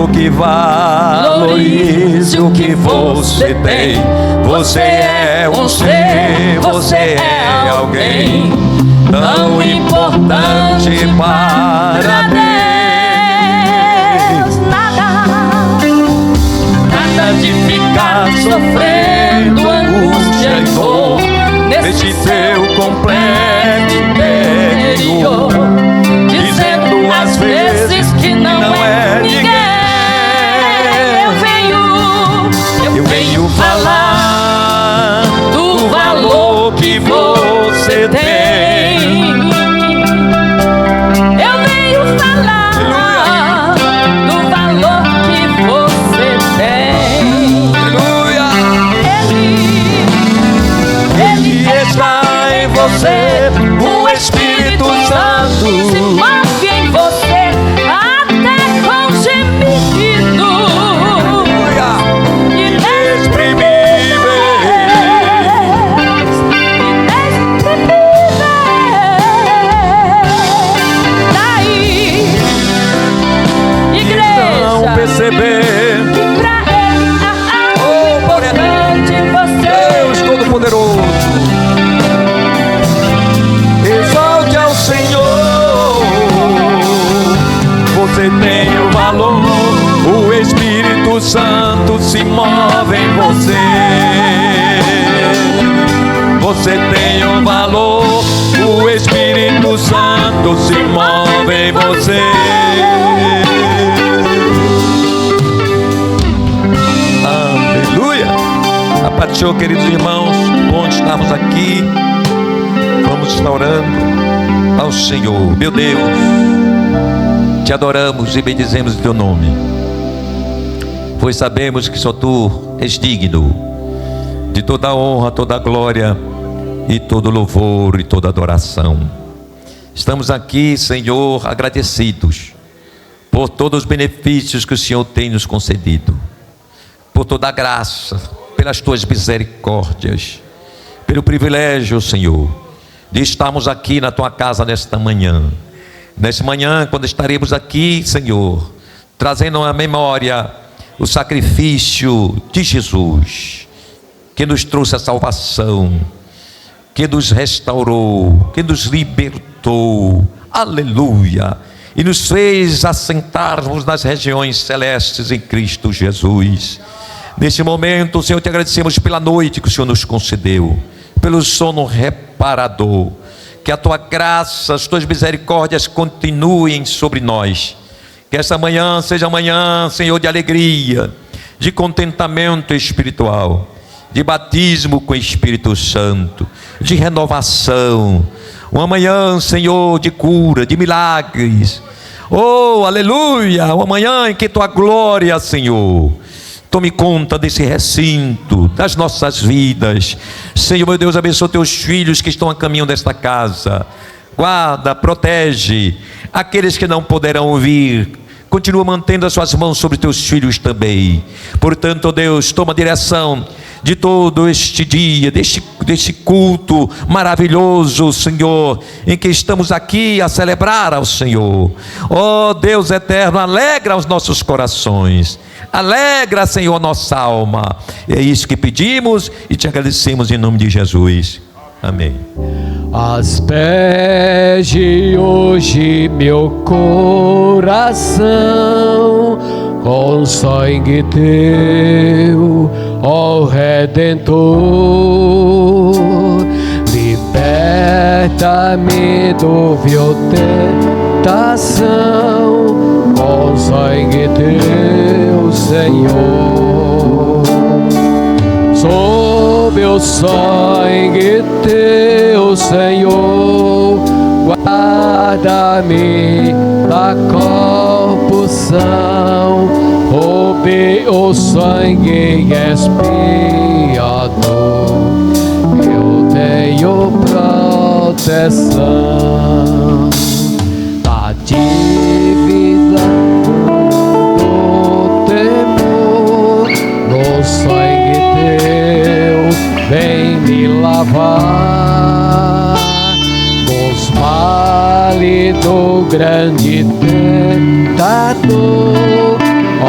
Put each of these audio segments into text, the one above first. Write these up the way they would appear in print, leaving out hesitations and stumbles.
que valorize o que você tem. Você é um ser, você é alguém tão importante para Deus. Nada de ficar sofrendo angústia e dor nesse seu complexo interior, dizendo às vezes que não é ninguém. Eu venho falar do valor que você tem. Eu venho falar do valor que você tem. Aleluia. Ele está em você, o Espírito Santo se move em você até com gemido perceber. Oh, importante você, Deus Todo-Poderoso. Exalte ao Senhor. Você tem o valor. O Espírito Santo se move em você. Você tem o valor. O Espírito Santo se move em você. A paz do Senhor, queridos irmãos, bom estarmos aqui. Vamos estar orando ao Senhor. Meu Deus, te adoramos e bendizemos o teu nome, pois sabemos que só tu és digno de toda a honra, toda a glória e todo louvor e toda adoração. Estamos aqui, Senhor, agradecidos por todos os benefícios que o Senhor tem nos concedido, por toda a graça, pelas tuas misericórdias, pelo privilégio, Senhor, de estarmos aqui na tua casa nesta manhã. Nesta manhã, quando estaremos aqui, Senhor, trazendo à memória o sacrifício de Jesus, que nos trouxe a salvação, que nos restaurou, que nos libertou, aleluia, e nos fez assentarmos nas regiões celestes em Cristo Jesus. Neste momento, Senhor, te agradecemos pela noite que o Senhor nos concedeu, pelo sono reparador. Que a tua graça, as tuas misericórdias continuem sobre nós. Que esta manhã seja manhã, Senhor, de alegria, de contentamento espiritual, de batismo com o Espírito Santo, de renovação. Uma manhã, Senhor, de cura, de milagres. Oh, aleluia! Uma manhã em que tua glória, Senhor, tome conta desse recinto, das nossas vidas. Senhor, meu Deus, abençoa teus filhos que estão a caminho desta casa. Guarda, protege aqueles que não poderão vir. Continua mantendo as suas mãos sobre teus filhos também. Portanto, Deus, toma a direção de todo este dia, deste culto maravilhoso, Senhor, em que estamos aqui a celebrar ao Senhor. Oh Deus eterno, alegra os nossos corações, alegra, Senhor, a nossa alma. É isso que pedimos e te agradecemos em nome de Jesus. Amém. Asperge hoje meu coração com sangue teu, ó Redentor. Liberta-me do vil tentação com sangue teu, Senhor. Sob o sangue teu, Senhor, guarda-me da corrupção. Sob o sangue expiador, eu tenho proteção da dívida do temor. No sangue teu vem me lavar dos males do grande tentador. Ó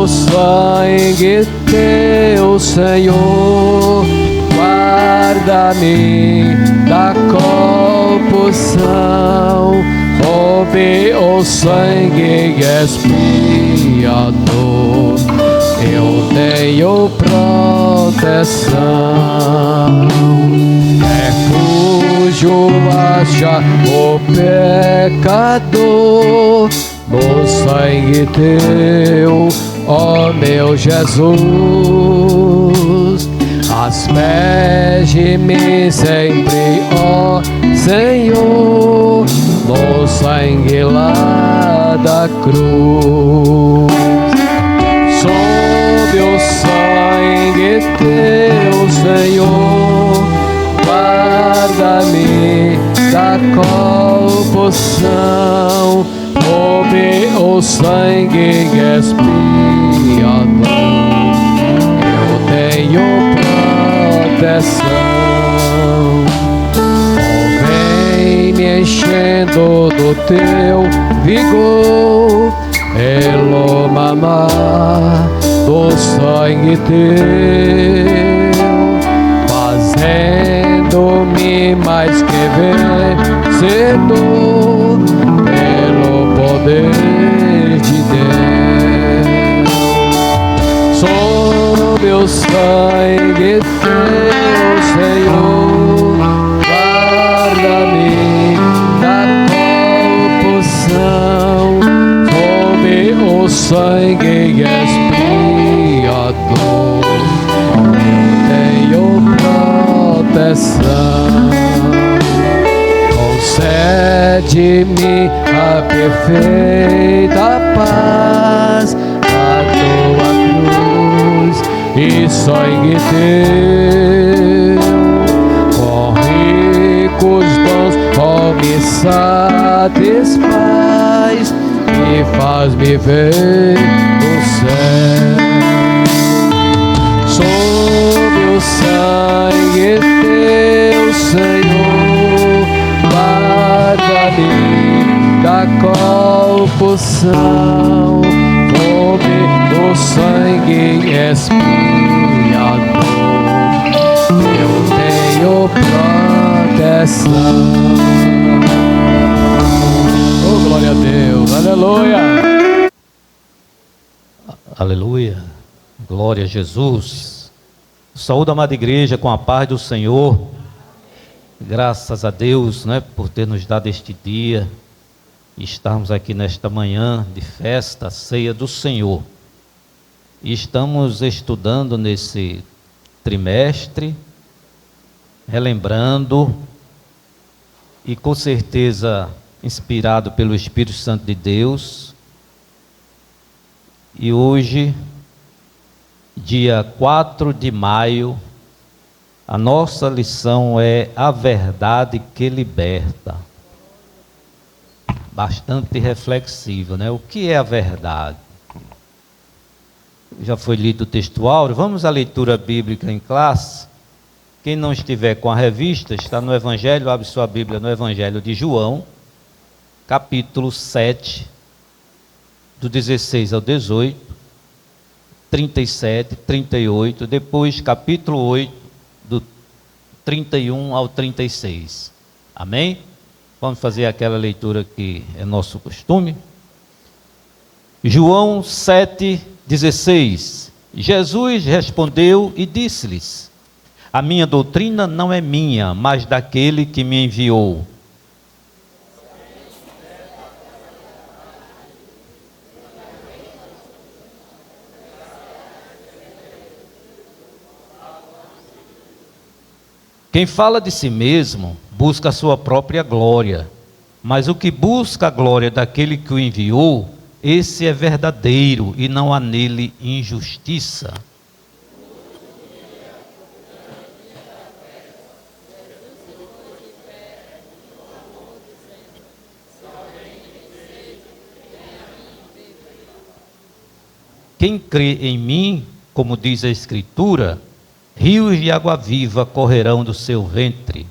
o sangue teu, Senhor, guarda-me da compulsão. Sob o sangue expiador, eu tenho proteção. Refúgio acha o pecador no sangue teu, ó meu Jesus. Asperge-me sempre, ó Senhor, no sangue lá da cruz. Sob o sangue teu, Senhor, guarda-me da compulsão. Sob o sangue expiador, eu tenho proteção. Vem me enchendo do teu vigor, pelo mamar do sangue teu, fazendo-me mais que vencedor pelo poder de Deus. Sob o sangue teu, Senhor, guarda-me da compulsão. Sob o sangue expiador, eu tenho proteção. Concede-me a perfeita paz da tua cruz e sangue teu, com ricos dons, ó, me satisfaz e faz-me ver o céu. Sob o sangue teu, Senhor, guarda-me da compulsão. Sob o sangue expiador, eu tenho proteção. Oh, glória a Deus, aleluia. Aleluia, glória a Jesus. Saúde, amada igreja, com a paz do Senhor. Graças a Deus, né, por ter nos dado este dia e estarmos aqui nesta manhã de festa, ceia do Senhor. E estamos estudando nesse trimestre, relembrando e com certeza inspirado pelo Espírito Santo de Deus. E hoje, dia 4 de maio, a nossa lição é a verdade que liberta. Bastante reflexiva, né? O que é a verdade? Já foi lido o textual. Vamos à leitura bíblica em classe. Quem não estiver com a revista, está no Evangelho, abre sua Bíblia no Evangelho de João, capítulo 7, do 16 ao 18, 37, 38, depois capítulo 8, do 31 ao 36. Amém? Vamos fazer aquela leitura que é nosso costume. João 7,16. Jesus respondeu e disse-lhes: a minha doutrina não é minha, mas daquele que me enviou. Quem fala de si mesmo busca a sua própria glória, mas o que busca a glória daquele que o enviou, esse é verdadeiro e não há nele injustiça. Quem crê em mim, como diz a Escritura, rios de água viva correrão do seu ventre.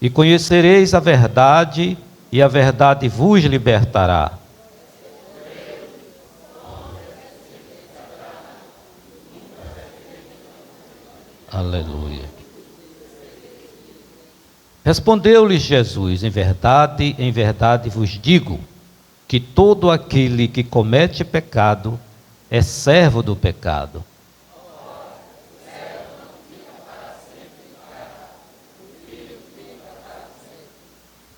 e conhecereis a verdade, e a verdade vos libertará. Aleluia. Respondeu-lhes Jesus: em verdade vos digo, que todo aquele que comete pecado é servo do pecado.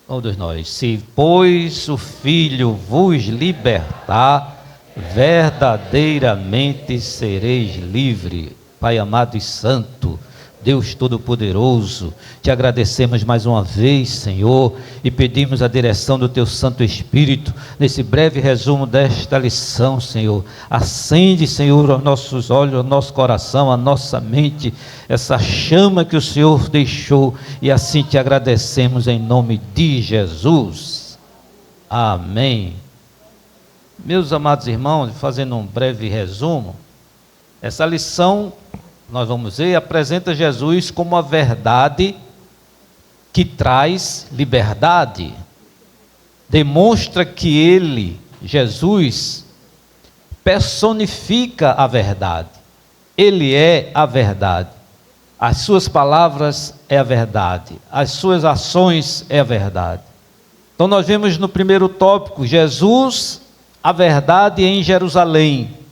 Todos nós. Se, pois, o Filho vos libertar, verdadeiramente sereis livres. Pai amado e santo, Deus Todo-Poderoso, te agradecemos mais uma vez, Senhor, e pedimos a direção do Teu Santo Espírito, nesse breve resumo desta lição, Senhor. Acende, Senhor, os nossos olhos, o nosso coração, a nossa mente, essa chama que o Senhor deixou, e assim te agradecemos em nome de Jesus. Amém. Meus amados irmãos, fazendo um breve resumo, essa lição, nós vamos ver, apresenta Jesus como a verdade que traz liberdade. Demonstra que ele, Jesus, personifica a verdade. Ele é a verdade. As suas palavras é a verdade. As suas ações é a verdade. Então nós vemos no primeiro tópico, Jesus, a verdade em Jerusalém.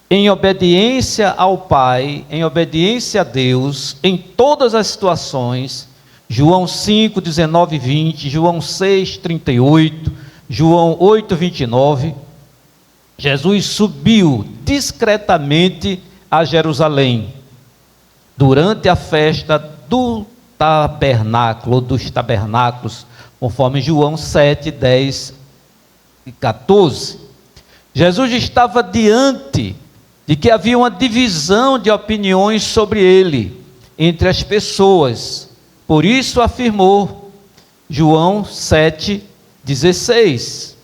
Em obediência ao Pai, em obediência a Deus, em todas as situações, João 5, 19 e 20, João 6, 38, João 8, 29, Jesus subiu discretamente a Jerusalém, durante a festa do tabernáculo, dos tabernáculos, conforme João 7, 10 e 14. Jesus estava diante de que havia uma divisão de opiniões sobre ele, entre as pessoas. Por isso afirmou João 7,16.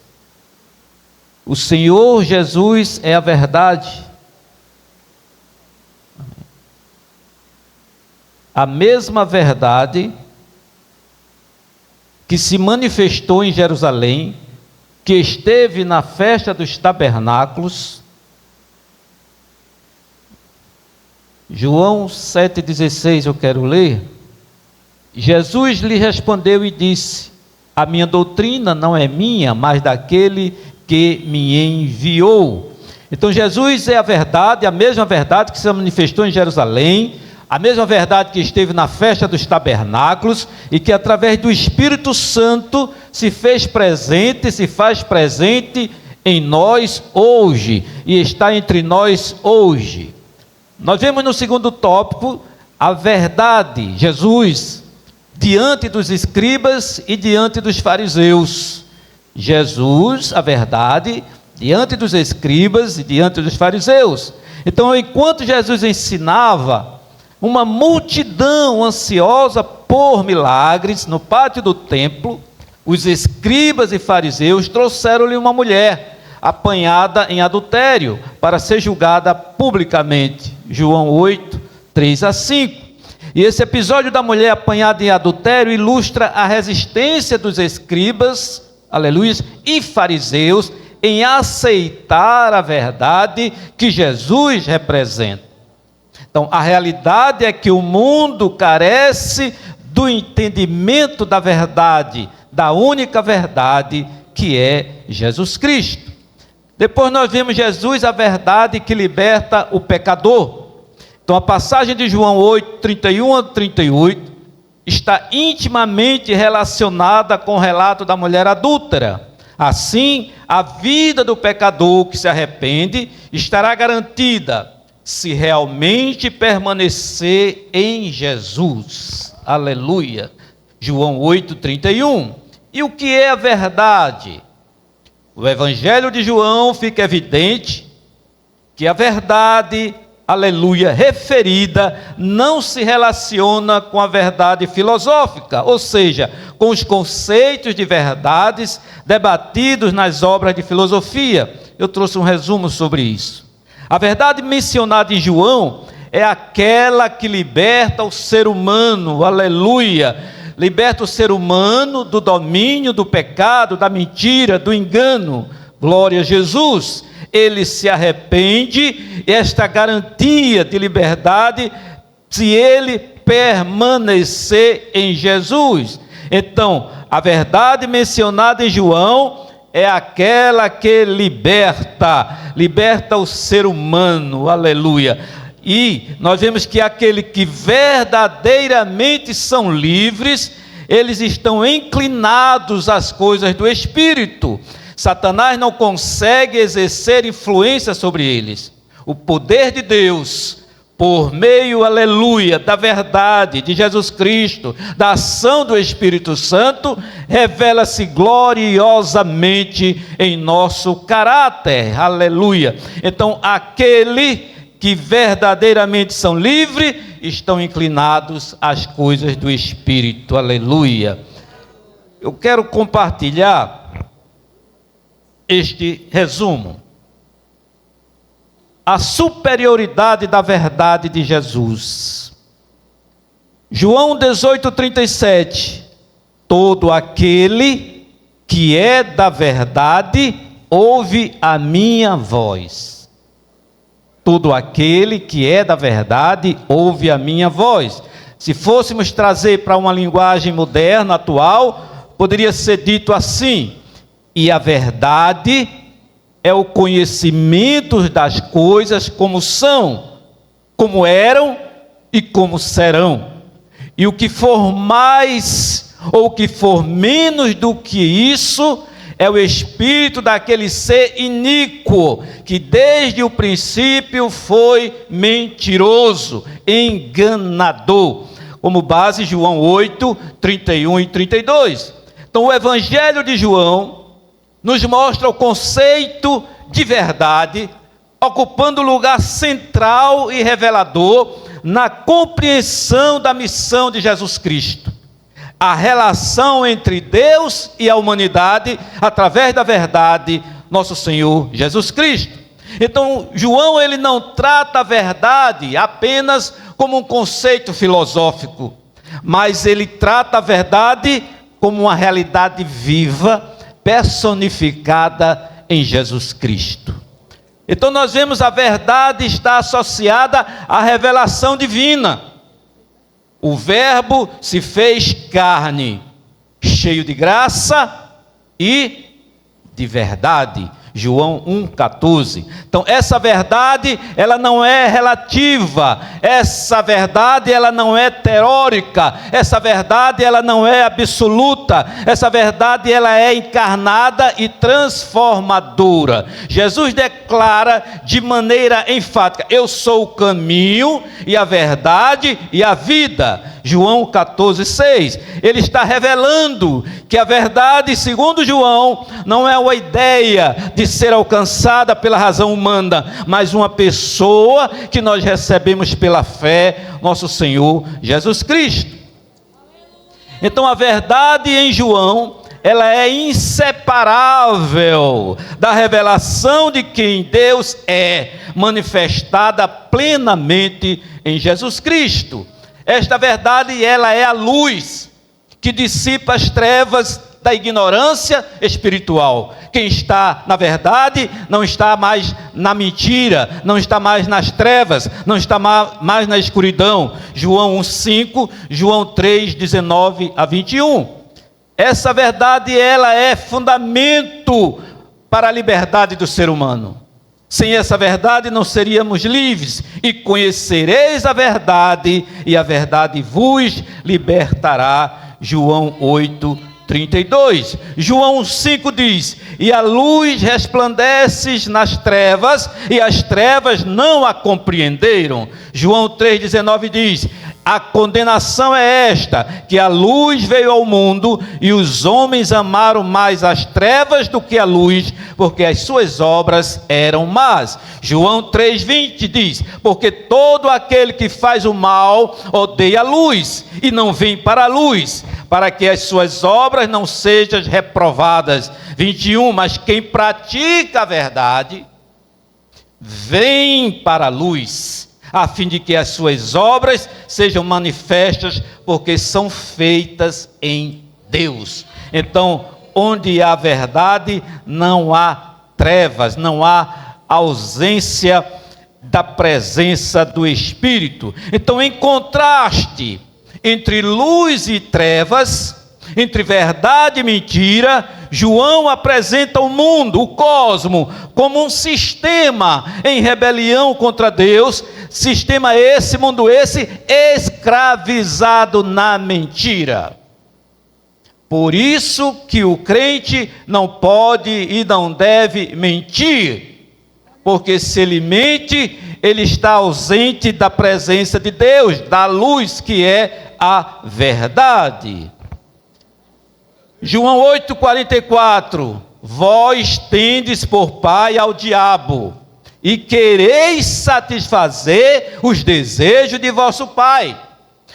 O Senhor Jesus é a verdade. A mesma verdade que se manifestou em Jerusalém, que esteve na festa dos tabernáculos. João 7,16 eu quero ler. Jesus lhe respondeu e disse: a minha doutrina não é minha, mas daquele que me enviou. Então Jesus é a mesma verdade que se manifestou em Jerusalém, a mesma verdade que esteve na festa dos tabernáculos e que através do Espírito Santo se fez presente, se faz presente em nós hoje e está entre nós hoje. Nós vemos no segundo tópico a verdade, Jesus, diante dos escribas e diante dos fariseus. Jesus, a verdade, diante dos escribas e diante dos fariseus. Então, enquanto Jesus ensinava, uma multidão ansiosa por milagres no pátio do templo, os escribas e fariseus trouxeram-lhe uma mulher apanhada em adultério, para ser julgada publicamente. João 8, 3 a 5. E esse episódio da mulher apanhada em adultério ilustra a resistência dos escribas, aleluia, e fariseus em aceitar a verdade que Jesus representa. Então, a realidade é que o mundo carece do entendimento da verdade, da única verdade que é Jesus Cristo. Depois nós vemos Jesus, a verdade que liberta o pecador. Então a passagem de João 8, 31 a 38, está intimamente relacionada com o relato da mulher adúltera. Assim, a vida do pecador que se arrepende estará garantida, se realmente permanecer em Jesus. Aleluia. João 8, 31. E o que é a verdade? O Evangelho de João fica evidente que a verdade, aleluia, referida, não se relaciona com a verdade filosófica, ou seja, com os conceitos de verdades debatidos nas obras de filosofia. Eu trouxe um resumo sobre isso. A verdade mencionada em João é aquela que liberta o ser humano, aleluia, liberta o ser humano do domínio do pecado, da mentira, do engano, glória a Jesus. Ele se arrepende, esta garantia de liberdade, se ele permanecer em Jesus. Então, a verdade mencionada em João é aquela que liberta o ser humano, aleluia. E nós vemos que aquele que verdadeiramente são livres, eles estão inclinados às coisas do Espírito. Satanás não consegue exercer influência sobre eles. O poder de Deus, por meio, aleluia, da verdade de Jesus Cristo, da ação do Espírito Santo, revela-se gloriosamente em nosso caráter, aleluia. Então, aquele que verdadeiramente são livres, estão inclinados às coisas do Espírito, aleluia. Eu quero compartilhar este resumo. A superioridade da verdade de Jesus. João 18:37. Todo aquele que é da verdade, ouve a minha voz. Todo aquele que é da verdade, ouve a minha voz. Se fôssemos trazer para uma linguagem moderna, atual, poderia ser dito assim: e a verdade é o conhecimento das coisas como são, como eram e como serão. E o que for mais ou o que for menos do que isso é o espírito daquele ser iníquo, que desde o princípio foi mentiroso, enganador. Como base, João 8, 31 e 32. Então, o Evangelho de João nos mostra o conceito de verdade, ocupando lugar central e revelador na compreensão da missão de Jesus Cristo. A relação entre Deus e a humanidade através da verdade, nosso Senhor Jesus Cristo. Então, João, ele não trata a verdade apenas como um conceito filosófico, mas ele trata a verdade como uma realidade viva, personificada em Jesus Cristo. Então nós vemos a verdade está associada à revelação divina. O Verbo se fez carne, cheio de graça e de verdade. João 1,14. Então essa verdade, ela não é relativa, essa verdade, ela não é teórica, essa verdade, ela não é absoluta, essa verdade, ela é encarnada e transformadora. Jesus declara de maneira enfática: eu sou o caminho e a verdade e a vida. João 14,6. Ele está revelando que a verdade, segundo João, não é uma ideia de ser alcançada pela razão humana, mas uma pessoa que nós recebemos pela fé, nosso Senhor Jesus Cristo. Então a verdade em João, ela é inseparável da revelação de quem Deus é, manifestada plenamente em Jesus Cristo. Esta verdade, ela é a luz que dissipa as trevas da ignorância espiritual. Quem está na verdade não está mais na mentira, não está mais nas trevas, não está mais na escuridão. João 1,5, João 3, 19 a 21. Essa verdade, ela é fundamento para a liberdade do ser humano. Sem essa verdade não seríamos livres. E conhecereis a verdade, e a verdade vos libertará. João 8, 32. João 5 diz: e a luz resplandece nas trevas, e as trevas não a compreenderam. João 3,19 diz: a condenação é esta, que a luz veio ao mundo, e os homens amaram mais as trevas do que a luz, porque as suas obras eram más. João 3,20 diz: porque todo aquele que faz o mal odeia a luz, e não vem para a luz, para que as suas obras não sejam reprovadas. 21, mas quem pratica a verdade, vem para a luz, a fim de que as suas obras sejam manifestas, porque são feitas em Deus. Então, onde há verdade, não há trevas, não há ausência da presença do Espírito. Então, em contraste entre luz e trevas, entre verdade e mentira, João apresenta o mundo, o cosmo, como um sistema em rebelião contra Deus, sistema esse, mundo esse, escravizado na mentira. Por isso que o crente não pode e não deve mentir, porque se ele mente, ele está ausente da presença de Deus, da luz que é a verdade. João 8,44: vós tendes por pai ao diabo, e quereis satisfazer os desejos de vosso pai.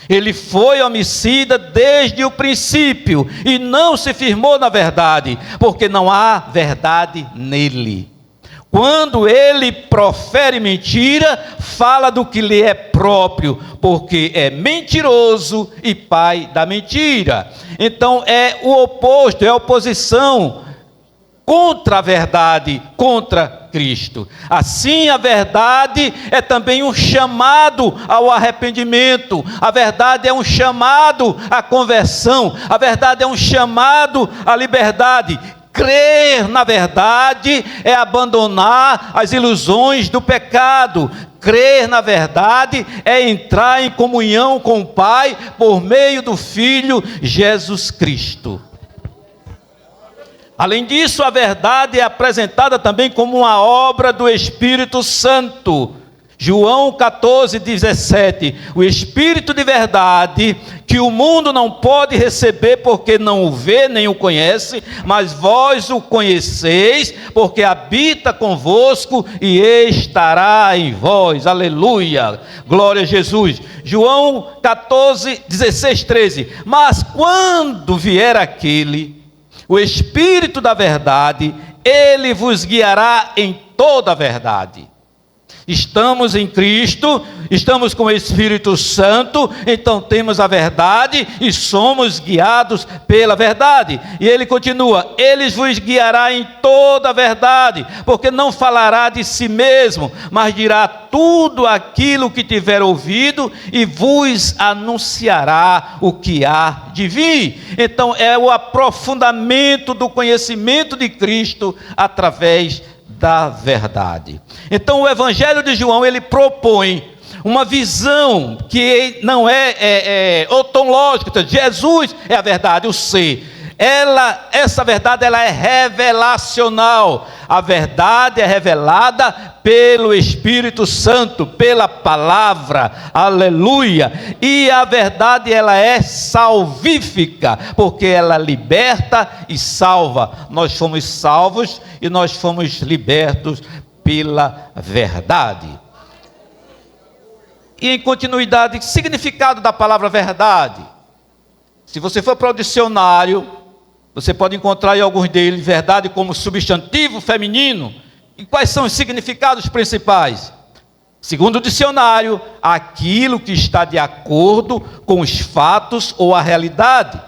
Ele foi homicida desde o princípio, e não se firmou na verdade, porque não há verdade nele. Quando ele profere mentira, fala do que lhe é próprio, porque é mentiroso e pai da mentira. Então é o oposto, é a oposição contra a verdade, contra Cristo. Assim, a verdade é também um chamado ao arrependimento, a verdade é um chamado à conversão, a verdade é um chamado à liberdade. Crer na verdade é abandonar as ilusões do pecado. Crer na verdade é entrar em comunhão com o Pai por meio do Filho Jesus Cristo. Além disso, a verdade é apresentada também como uma obra do Espírito Santo. João 14,17: o Espírito de verdade, que o mundo não pode receber porque não o vê nem o conhece, mas vós o conheceis, porque habita convosco e estará em vós. Aleluia, glória a Jesus. João 14,16-13: mas quando vier aquele, o Espírito da verdade, ele vos guiará em toda a verdade. Estamos em Cristo, estamos com o Espírito Santo, então temos a verdade e somos guiados pela verdade. E ele continua: ele vos guiará em toda a verdade, porque não falará de si mesmo, mas dirá tudo aquilo que tiver ouvido e vos anunciará o que há de vir. Então é o aprofundamento do conhecimento de Cristo através da verdade. Então o Evangelho de João, ele propõe uma visão que não é ontológica. Jesus é a verdade, o ser. Essa verdade ela é revelacional. A verdade é revelada pelo Espírito Santo, pela palavra, aleluia. E a verdade ela é salvífica, porque ela liberta e salva. Nós fomos salvos e nós fomos libertos pela verdade. E em continuidade, significado da palavra verdade. Se você for para o dicionário, você pode encontrar em alguns deles verdade como substantivo feminino. E quais são os significados principais? Segundo o dicionário, aquilo que está de acordo com os fatos ou a realidade.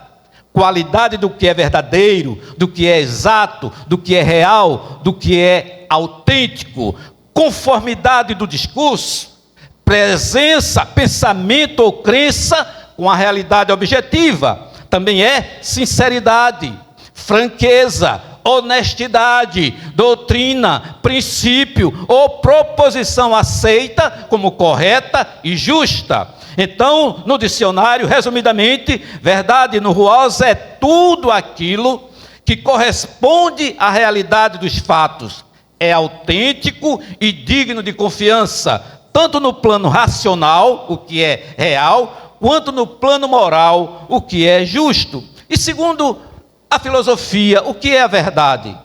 Qualidade do que é verdadeiro, do que é exato, do que é real, do que é autêntico. Conformidade do discurso. Presença, pensamento ou crença com a realidade objetiva. Também é sinceridade, franqueza, honestidade, doutrina, princípio ou proposição aceita como correta e justa. Então, no dicionário, resumidamente, verdade no Ruals é tudo aquilo que corresponde à realidade dos fatos. É autêntico e digno de confiança, tanto no plano racional, o que é real, quanto no plano moral, o que é justo. E segundo a filosofia, o que é a verdade?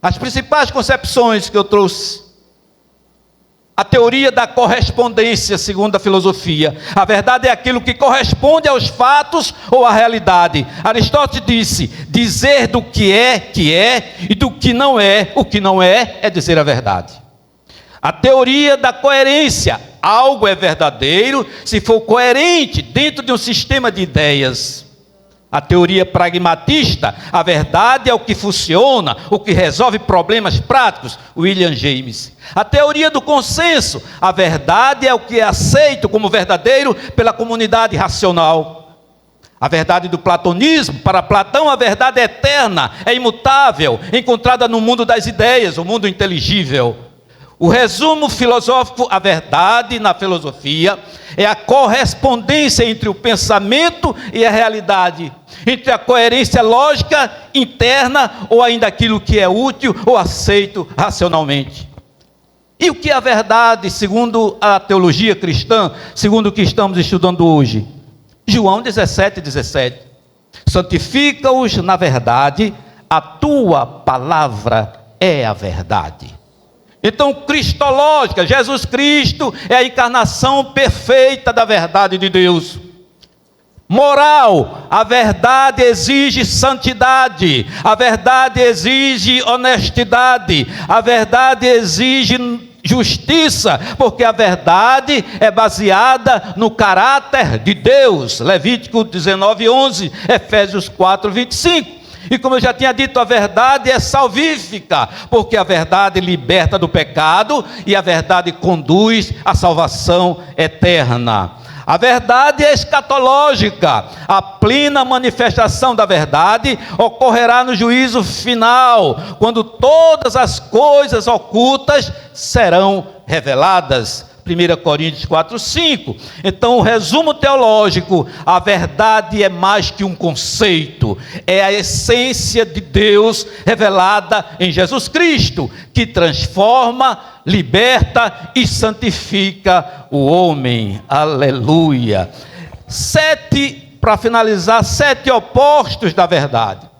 As principais concepções que eu trouxe: a teoria da correspondência, segundo a filosofia. A verdade é aquilo que corresponde aos fatos ou à realidade. Aristóteles disse: dizer do que é, e do que não é, o que não é dizer a verdade. A teoria da coerência. Algo é verdadeiro se for coerente dentro de um sistema de ideias. A teoria pragmatista. A verdade é o que funciona, o que resolve problemas práticos. William James. A teoria do consenso. A verdade é o que é aceito como verdadeiro pela comunidade racional. A verdade do platonismo. Para Platão, a verdade é eterna, é imutável, encontrada no mundo das ideias, o mundo inteligível. O resumo filosófico, a verdade na filosofia, é a correspondência entre o pensamento e a realidade, entre a coerência lógica interna ou ainda aquilo que é útil ou aceito racionalmente. E o que é a verdade, segundo a teologia cristã, segundo o que estamos estudando hoje? João 17:17. Santifica-os na verdade, a tua palavra é a verdade. Então, cristológica, Jesus Cristo é a encarnação perfeita da verdade de Deus. Moral, a verdade exige santidade, a verdade exige honestidade, a verdade exige justiça, porque a verdade é baseada no caráter de Deus. Levítico 19:11, Efésios 4:25. E como eu já tinha dito, a verdade é salvífica, porque a verdade liberta do pecado e a verdade conduz à salvação eterna. A verdade é escatológica. A plena manifestação da verdade ocorrerá no juízo final, quando todas as coisas ocultas serão reveladas. 1 Coríntios 4:5. Então, o resumo teológico: a verdade é mais que um conceito, é a essência de Deus revelada em Jesus Cristo, que transforma, liberta e santifica o homem. Aleluia. Para finalizar, 7 opostos da verdade.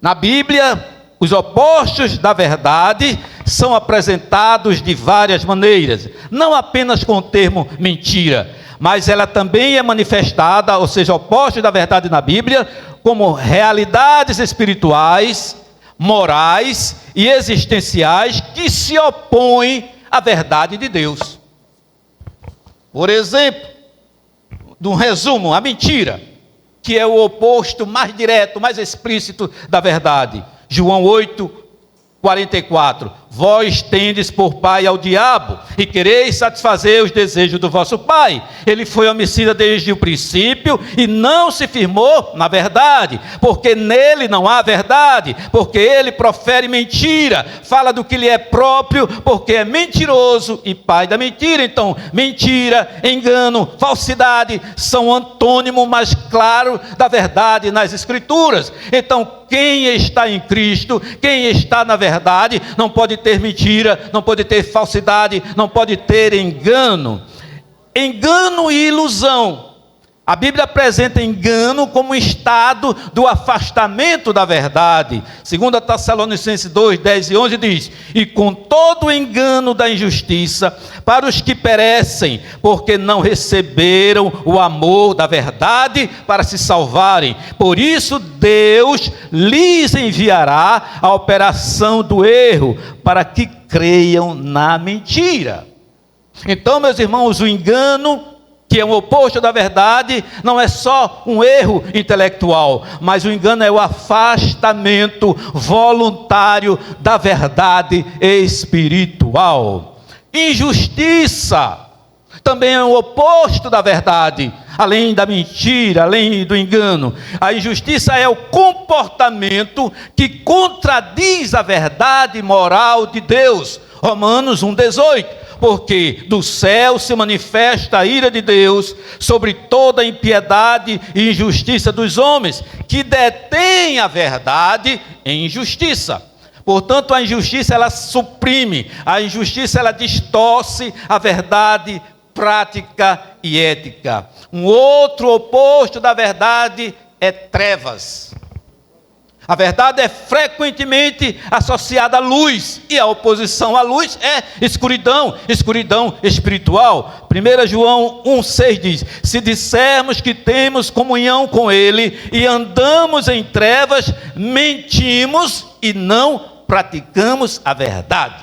Na Bíblia, os opostos da verdade são apresentados de várias maneiras, não apenas com o termo mentira, mas ela também é manifestada, ou seja, opostos da verdade na Bíblia, como realidades espirituais, morais e existenciais que se opõem à verdade de Deus. Por exemplo, de um resumo, a mentira, que é o oposto mais direto, mais explícito da verdade. João 8:44. Vós tendes por pai ao diabo, e quereis satisfazer os desejos do vosso pai. Ele foi homicida desde o princípio, e não se firmou na verdade, porque nele não há verdade, porque ele profere mentira, fala do que lhe é próprio, porque é mentiroso e pai da mentira. Então, mentira, engano, falsidade, são antônimo mais claro da verdade nas Escrituras. Então, quem está em Cristo, quem está na verdade, não pode ter mentira, não pode ter falsidade, não pode ter engano. Engano e ilusão. A Bíblia apresenta engano como um estado do afastamento da verdade. 2 Tessalonicenses 2:10-11 diz: e com todo o engano da injustiça para os que perecem, porque não receberam o amor da verdade para se salvarem. Por isso Deus lhes enviará a operação do erro, para que creiam na mentira. Então, meus irmãos, o engano, que é o oposto da verdade, não é só um erro intelectual, mas o engano é o afastamento voluntário da verdade espiritual. Injustiça também é o oposto da verdade, além da mentira, além do engano. A injustiça é o comportamento que contradiz a verdade moral de Deus. Romanos 1:18. Porque do céu se manifesta a ira de Deus sobre toda a impiedade e injustiça dos homens, que detêm a verdade em injustiça. Portanto, a injustiça ela suprime, a injustiça ela distorce a verdade prática e ética. Um outro oposto da verdade é trevas. A verdade é frequentemente associada à luz, e a oposição à luz é escuridão, escuridão espiritual. 1 João 1,6 diz: se dissermos que temos comunhão com Ele e andamos em trevas, mentimos e não praticamos a verdade.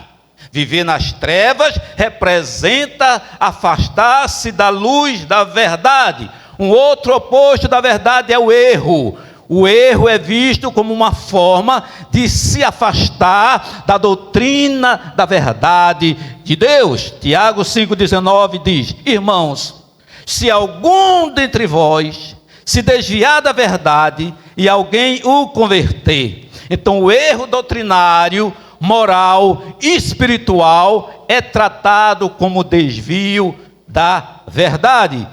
Viver nas trevas representa afastar-se da luz da verdade. Um outro oposto da verdade é o erro. O erro é visto como uma forma de se afastar da doutrina da verdade de Deus. Tiago 5,19 diz: irmãos, se algum dentre vós se desviar da verdade e alguém o converter, então o erro doutrinário, moral, espiritual é tratado como desvio da verdade.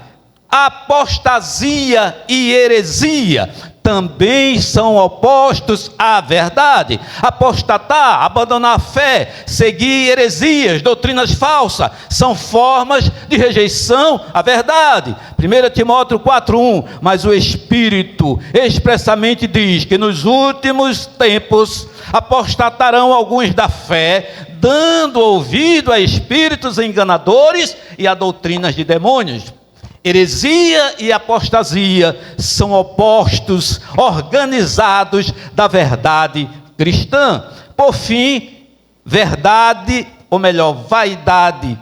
Apostasia e heresia também são opostos à verdade. Apostatar, abandonar a fé, seguir heresias, doutrinas falsas, são formas de rejeição à verdade. 1 Timóteo 4,1, mas o Espírito expressamente diz que nos últimos tempos apostatarão alguns da fé, dando ouvido a espíritos enganadores e a doutrinas de demônios. Heresia e apostasia são opostos organizados da verdade cristã. Por fim, verdade, ou melhor, vaidade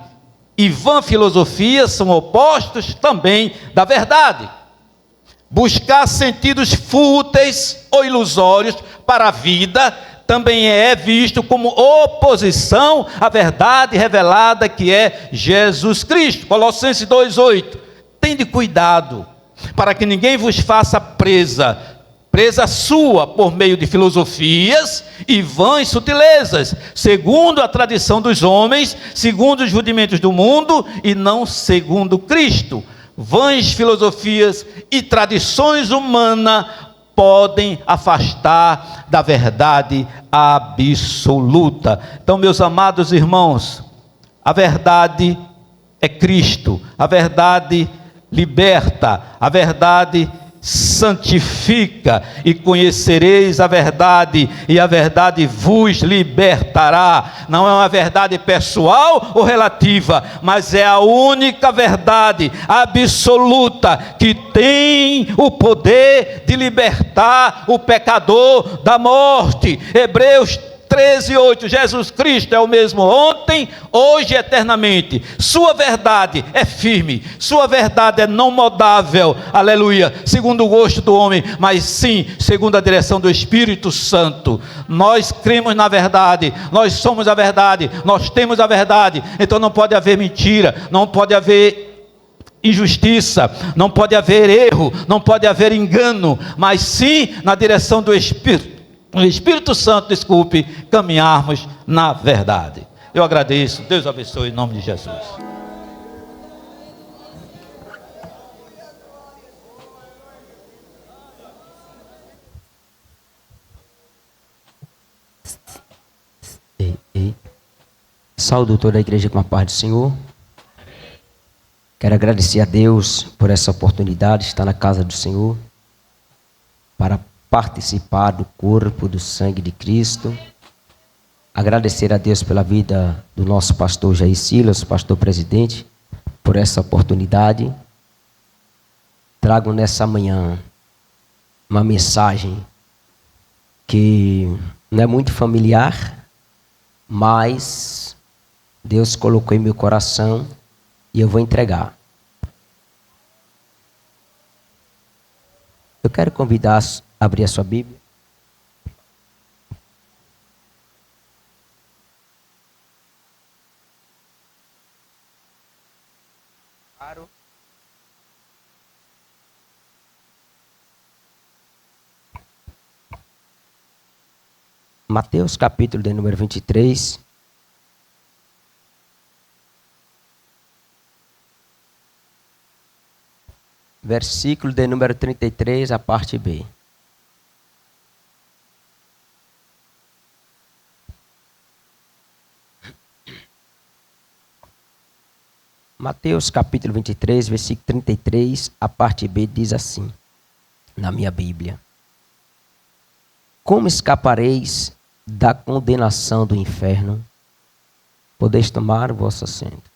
e vã filosofia são opostos também da verdade. Buscar sentidos fúteis ou ilusórios para a vida também é visto como oposição à verdade revelada que é Jesus Cristo. Colossenses 2,8. Tende cuidado, para que ninguém vos faça presa sua por meio de filosofias e vãs sutilezas, segundo a tradição dos homens, segundo os rudimentos do mundo e não segundo Cristo. Vãs filosofias e tradições humanas podem afastar da verdade absoluta. Então, meus amados irmãos, a verdade é Cristo, a verdade liberta, a verdade santifica, e conhecereis a verdade, e a verdade vos libertará. Não é uma verdade pessoal ou relativa, mas é a única verdade absoluta que tem o poder de libertar o pecador da morte. Hebreus 13:8, Jesus Cristo é o mesmo ontem, hoje e eternamente. Sua verdade é firme, sua verdade é não mudável, aleluia, segundo o gosto do homem, mas sim, segundo a direção do Espírito Santo. Nós cremos na verdade, nós somos a verdade, nós temos a verdade, então não pode haver mentira, não pode haver injustiça, não pode haver erro, não pode haver engano, mas sim na direção do Espírito. O Espírito Santo, caminharmos na verdade. Eu agradeço, Deus abençoe em nome de Jesus. Saúdo toda a igreja com a paz do Senhor. Quero agradecer a Deus por essa oportunidade de estar na casa do Senhor, para participar do corpo, do sangue de Cristo. Agradecer a Deus pela vida do nosso pastor Jair Silas, pastor presidente, por essa oportunidade. Trago nessa manhã uma mensagem que não é muito familiar, mas Deus colocou em meu coração e eu vou entregar. Eu quero convidar a abrir a sua Bíblia. Mateus capítulo de número 23. Versículo de número 33, a parte B. Mateus capítulo 23, versículo 33, a parte B diz assim, na minha Bíblia: como escapareis da condenação do inferno? Podeis tomar o vosso assento.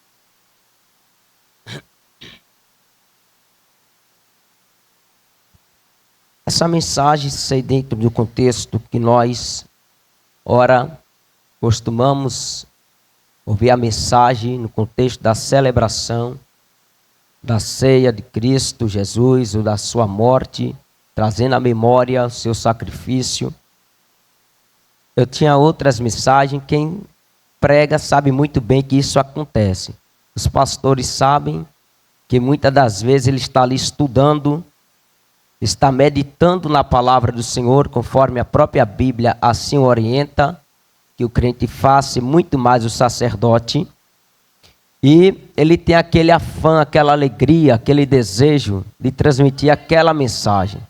Essa mensagem sai dentro do contexto que nós, ora, costumamos ouvir a mensagem no contexto da celebração da ceia de Cristo Jesus, ou da sua morte, trazendo à memória o seu sacrifício. Eu tinha outras mensagens, quem prega sabe muito bem que isso acontece. Os pastores sabem que muitas das vezes ele está ali estudando, está meditando na palavra do Senhor, conforme a própria Bíblia assim orienta, que o crente faça, muito mais o sacerdote. E ele tem aquele afã, aquela alegria, aquele desejo de transmitir aquela mensagem.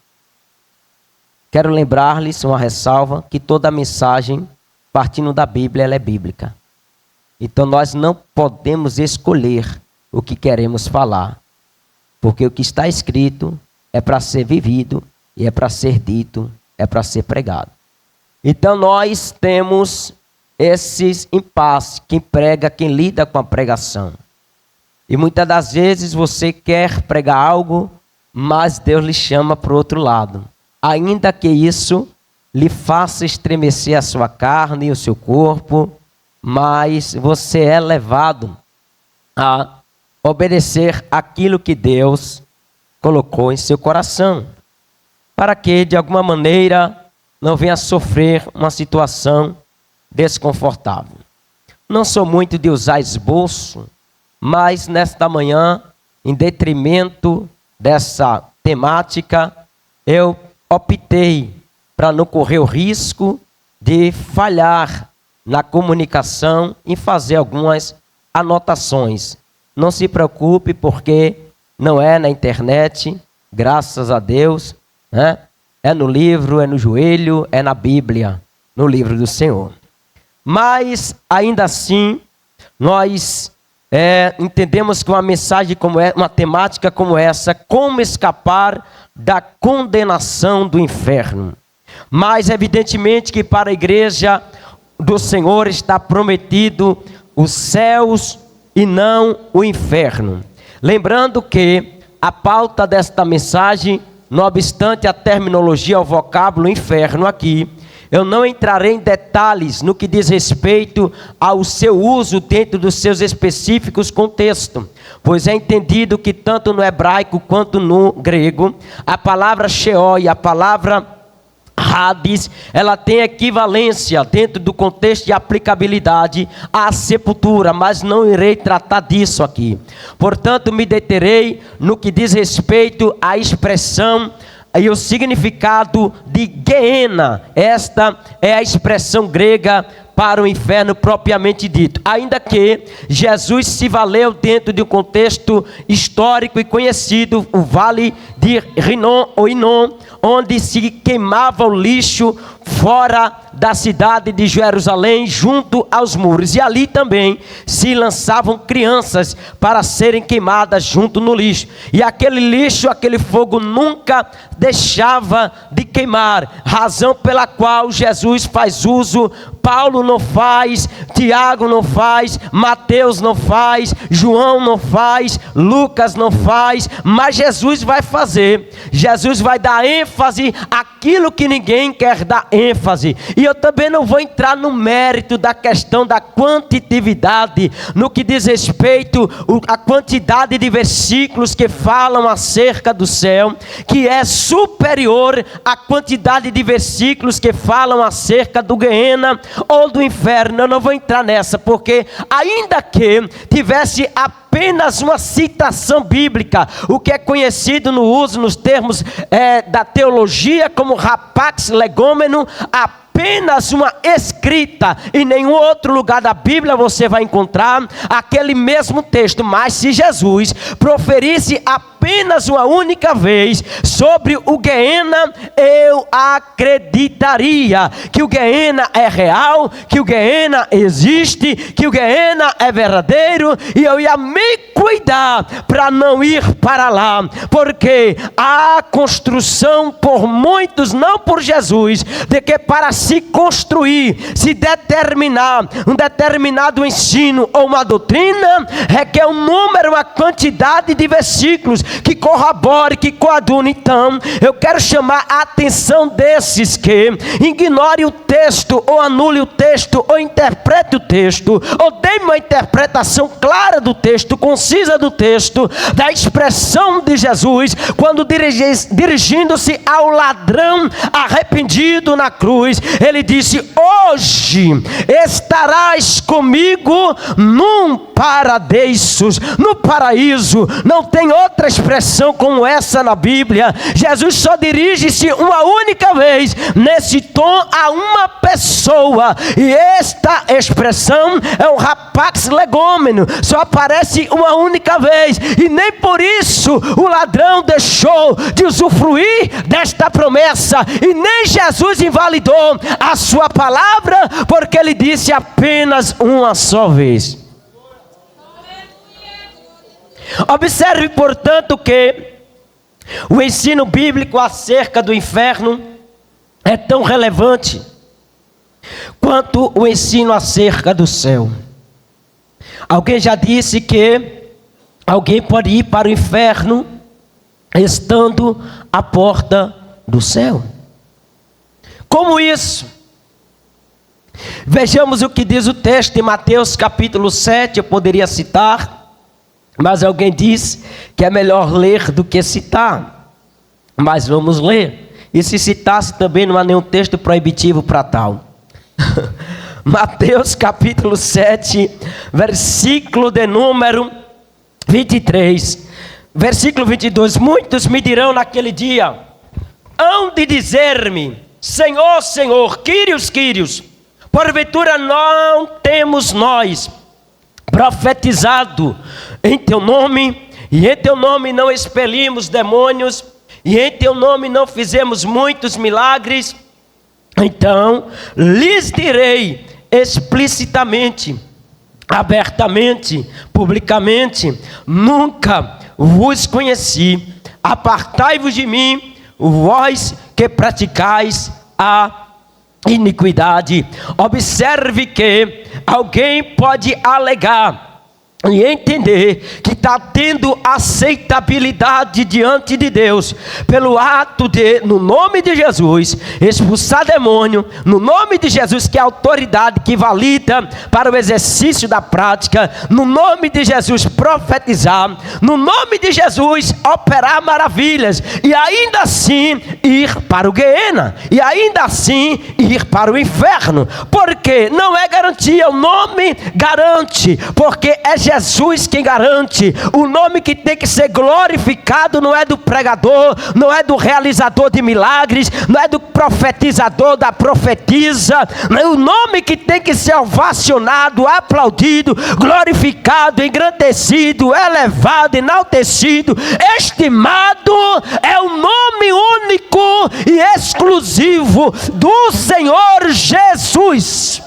Quero lembrar-lhes uma ressalva, que toda mensagem, partindo da Bíblia, ela é bíblica. Então nós não podemos escolher o que queremos falar, porque o que está escrito é para ser vivido, e é para ser dito, é para ser pregado. Então nós temos esses impasses, quem prega, quem lida com a pregação. E muitas das vezes você quer pregar algo, mas Deus lhe chama para o outro lado. Ainda que isso lhe faça estremecer a sua carne e o seu corpo, mas você é levado a obedecer aquilo que Deus colocou em seu coração, para que de alguma maneira não venha sofrer uma situação desconfortável. Não sou muito de usar esboço, mas nesta manhã, em detrimento dessa temática, eu optei para não correr o risco de falhar na comunicação e fazer algumas anotações. Não se preocupe, porque não é na internet, graças a Deus, né? É no livro, é no joelho, é na Bíblia, no livro do Senhor. Mas, ainda assim, nós entendemos que uma mensagem como essa, uma temática como essa, como escapar da condenação do inferno. Mas, evidentemente, que para a igreja do Senhor está prometido os céus e não o inferno. Lembrando que a pauta desta mensagem, não obstante a terminologia, o vocábulo inferno aqui, eu não entrarei em detalhes no que diz respeito ao seu uso dentro dos seus específicos contextos, pois é entendido que tanto no hebraico quanto no grego, a palavra Sheol e a palavra Hades, ela tem equivalência dentro do contexto de aplicabilidade à sepultura, mas não irei tratar disso aqui. Portanto, me deterei no que diz respeito à expressão e o significado de Gehenna. Esta é a expressão grega para o inferno propriamente dito. Ainda que Jesus se valeu dentro de um contexto histórico e conhecido, o vale de Rinom ou Inom, onde se queimava o lixo fora da cidade de Jerusalém, junto aos muros. E ali também se lançavam crianças para serem queimadas junto no lixo. E aquele lixo, aquele fogo nunca deixava de queimar. Razão pela qual Jesus faz uso, Paulo não faz, Tiago não faz, Mateus não faz, João não faz, Lucas não faz, mas Jesus vai fazer. Jesus vai dar ênfase àquilo que ninguém quer dar ênfase. E eu também não vou entrar no mérito da questão da quantitatividade, no que diz respeito à quantidade de versículos que falam acerca do céu, que é superior à quantidade de versículos que falam acerca do Gehenna ou do inferno. Eu não vou entrar nessa, porque ainda que tivesse apenas uma citação bíblica, o que é conhecido no uso, nos termos da teologia como rapax legomeno, apenas uma escrita, em nenhum outro lugar da Bíblia você vai encontrar aquele mesmo texto. Mas se Jesus proferisse apenas uma única vez sobre o Gehenna, eu acreditaria que o Gehenna é real, que o Gehenna existe, que o Gehenna é verdadeiro, e eu ia me cuidar para não ir para lá, porque há construção por muitos, não por Jesus, de que para se construir, se determinar um determinado ensino ou uma doutrina, requer um número, uma quantidade de versículos, que corrobore, que coadune. Então, eu quero chamar a atenção desses que ignore o texto, ou anule o texto, ou interprete o texto, ou dê uma interpretação clara do texto, concisa do texto, da expressão de Jesus, quando dirigindo-se ao ladrão arrependido na cruz, ele disse: hoje estarás comigo num paraíso. No paraíso. Não tem outra expressão como essa na Bíblia. Jesus só dirige-se uma única vez nesse tom a uma pessoa, e esta expressão é um rapax legômeno, só aparece uma única vez, e nem por isso o ladrão deixou de usufruir desta promessa, e nem Jesus invalidou a sua palavra, porque ele disse apenas uma só vez. Observe, portanto, que o ensino bíblico acerca do inferno é tão relevante quanto o ensino acerca do céu. Alguém já disse que alguém pode ir para o inferno estando à porta do céu. Como isso? Vejamos o que diz o texto em Mateus capítulo 7, eu poderia citar, mas alguém diz que é melhor ler do que citar. Mas vamos ler. E se citasse também não há nenhum texto proibitivo para tal. Mateus capítulo 7, versículo de número 23. Versículo 22. Muitos me dirão naquele dia: hão de dizer-me, Senhor, Senhor, Quírios, Quírios, porventura não temos nós profetizado em teu nome, e em teu nome não expelimos demônios, e em teu nome não fizemos muitos milagres? Então lhes direi explicitamente, abertamente, publicamente: nunca vos conheci, apartai-vos de mim, vós que praticais a iniquidade. Observe que alguém pode alegar e entender que está tendo aceitabilidade diante de Deus pelo ato de, no nome de Jesus, expulsar demônio, no nome de Jesus, que é a autoridade que valida para o exercício da prática, no nome de Jesus profetizar, no nome de Jesus operar maravilhas, e ainda assim ir para o Guiena, e ainda assim ir para o inferno. Porque não é garantia, o nome garante, porque é Jesus quem garante. O nome que tem que ser glorificado não é do pregador, não é do realizador de milagres, não é do profetizador, da profetisa. O nome que tem que ser ovacionado, aplaudido, glorificado, engrandecido, elevado, enaltecido, estimado, é o nome único e exclusivo do Senhor Jesus.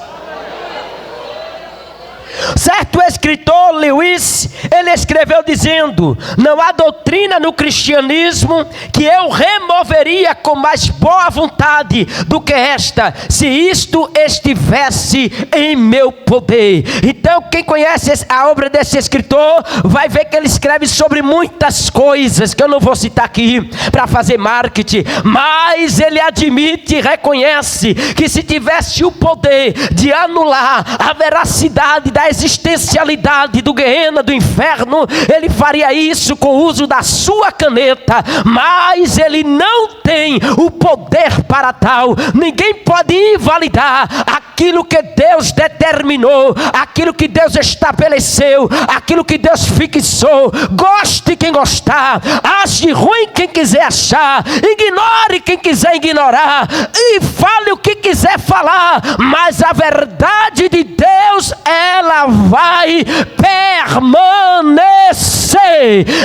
Certo escritor, Lewis, ele escreveu dizendo: não há doutrina no cristianismo que eu removeria com mais boa vontade do que esta, se isto estivesse em meu poder. Então quem conhece a obra desse escritor vai ver que ele escreve sobre muitas coisas que eu não vou citar aqui para fazer marketing, mas ele admite e reconhece que se tivesse o poder de anular a veracidade da existencialidade do Guiena, do inferno, ele faria isso com o uso da sua caneta, mas ele não tem o poder para tal. Ninguém pode invalidar aquilo que Deus determinou, aquilo que Deus estabeleceu, aquilo que Deus fixou. Goste quem gostar, ache ruim quem quiser achar, ignore quem quiser ignorar, e fale o que quiser falar, mas a verdade de Deus, ela vai permanecer,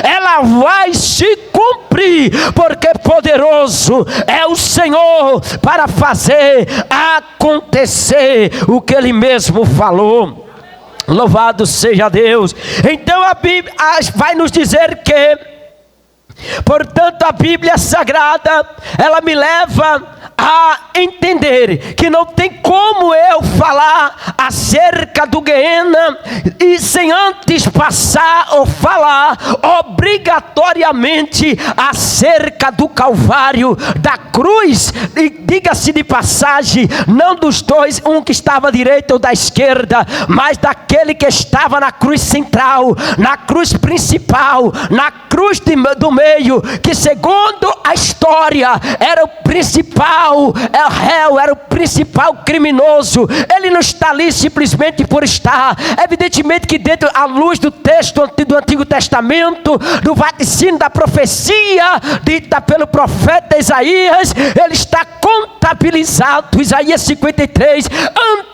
ela vai se cumprir, porque poderoso é o Senhor para fazer acontecer o que Ele mesmo falou. Louvado seja Deus. Então a Bíblia vai nos dizer que, portanto, a Bíblia Sagrada, ela me leva a entender que não tem como eu falar acerca do Guiena e sem antes passar ou falar obrigatoriamente acerca do Calvário, da cruz, e diga-se de passagem, não dos dois, um que estava à direita ou da esquerda, mas daquele que estava na cruz central, na cruz principal, na cruz do meio, que segundo a história era o principal réu, era o principal criminoso. Ele não está ali simplesmente por estar. Evidentemente que dentro, à luz do texto do Antigo Testamento, do vaticínio da profecia dita pelo profeta Isaías, ele está contabilizado, Isaías 53,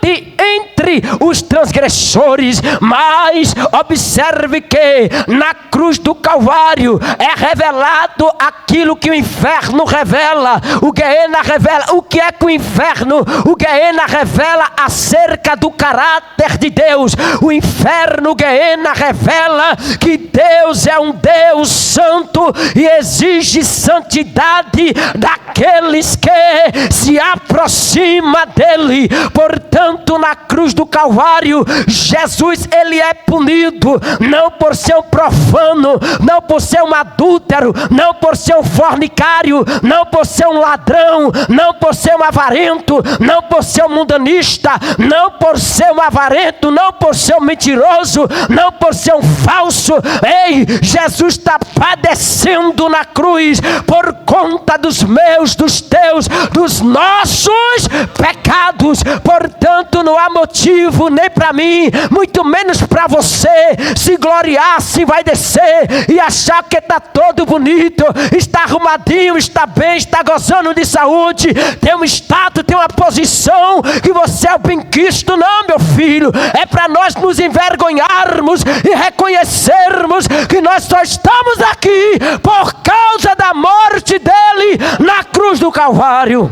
entre os transgressores. Mas observe que na cruz do Calvário é revelado aquilo que o inferno revela, o Guiena revela. O que é que o inferno, o Guiena revela acerca do caráter de Deus? O inferno, o Guiena revela que Deus é um Deus santo e exige santidade daqueles que se aproximam dele. Portanto, na cruz do Calvário, Jesus, ele é punido, não por ser um profano, não por ser um adúltero, não por ser um fornicário, não por ser um ladrão, não por ser um avarento, não por ser um mundanista, não por ser um avarento, não por ser um mentiroso, não por ser um falso. Ei, Jesus está padecendo na cruz por conta dos meus, dos teus, dos nossos pecados. Portanto, não há motivo nem para mim, muito menos para você, se gloriar, se vai descer e achar que está todo bonito, está arrumadinho, está bem, está gozando de saúde, tem um status, tem uma posição, que você é o benquisto. Não, meu filho, é para nós nos envergonharmos e reconhecermos que nós só estamos aqui por causa da morte dele na cruz do Calvário.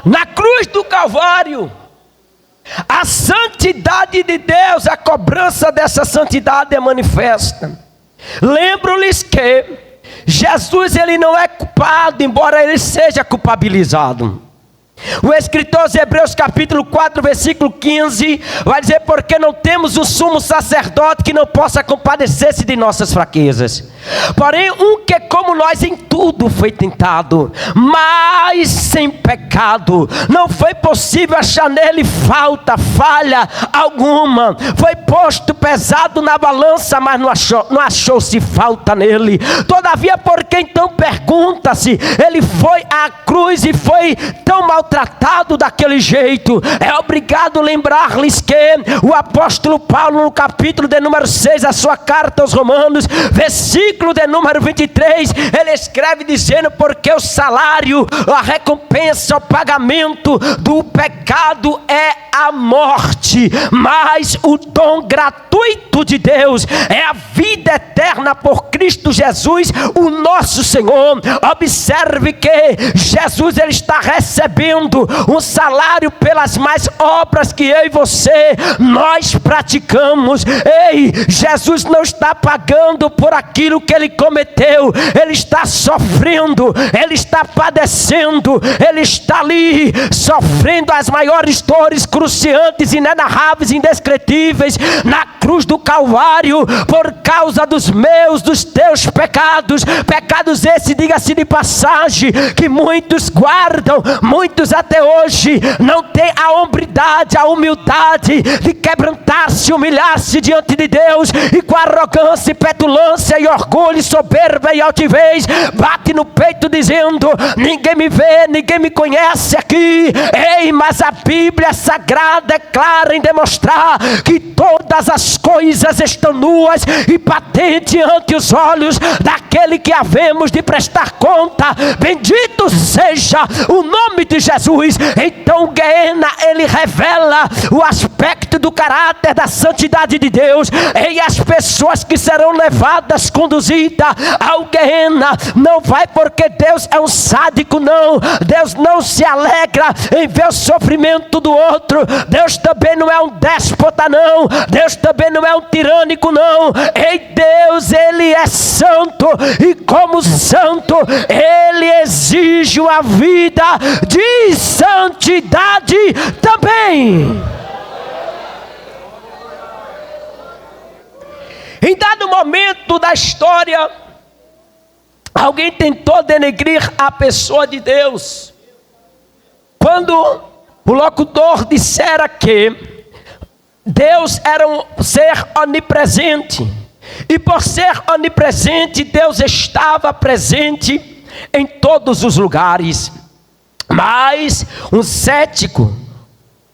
Na cruz do Calvário, a santidade de Deus, a cobrança dessa santidade é manifesta. Lembro-lhes que Jesus, ele não é culpado, embora ele seja culpabilizado. O escritor aos Hebreus capítulo 4 versículo 15 vai dizer: porque não temos um sumo sacerdote que não possa compadecer-se de nossas fraquezas, porém um que como nós em tudo foi tentado, mas sem pecado. Não foi possível achar nele falha alguma. Foi posto pesado na balança, mas não achou-se falta nele. Todavia, por que então pergunta-se, ele foi à cruz e foi tão maltratado daquele jeito? É obrigado lembrar-lhes que o apóstolo Paulo, no capítulo de número 6, a sua carta aos Romanos, versículo de número 23, ele escreve dizendo: porque o salário, a recompensa, o pagamento do pecado é a morte, mas o dom gratuito de Deus é a vida eterna por Cristo Jesus, o nosso Senhor. Observe que Jesus, ele está recebendo um salário pelas mais obras que eu e você, nós praticamos. Ei, Jesus não está pagando por aquilo que ele cometeu, ele está sofrendo, ele está padecendo, ele está ali sofrendo as maiores dores cruciantes, inenarráveis, indescritíveis, na cruz do Calvário, por causa dos meus, dos teus pecados. Pecados esses, diga-se de passagem, que muitos guardam, muitos até hoje não têm a hombridade, a humildade de quebrantar-se, humilhar-se diante de Deus, e com arrogância, petulância e orgulho, soberba e altivez, bate no peito dizendo: ninguém me vê, ninguém me conhece aqui. Ei, mas a Bíblia Sagrada é clara em demonstrar que todas as coisas estão nuas e patentes ante os olhos daquele que havemos de prestar conta. Bendito seja o nome de Jesus. Então o Geena, ele revela o aspecto do caráter da santidade de Deus. E as pessoas que serão levadas, conduzidas ao Geena, não vai porque Deus é um sádico, não. Deus não se alegra em ver o sofrimento do outro. Deus também não é um déspota, não. Deus também não é um tirânico, não. Ei, Deus, ele é santo, e como santo, ele exige uma vida de santidade também. Em dado momento da história, alguém tentou denegrir a pessoa de Deus. Quando o locutor dissera que Deus era um ser onipresente, e por ser onipresente, Deus estava presente em todos os lugares. Mas um cético,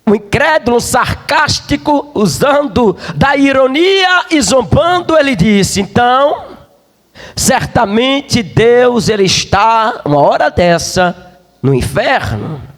um incrédulo, um sarcástico, usando da ironia e zombando, ele disse: então, certamente Deus, ele está, uma hora dessa, no inferno.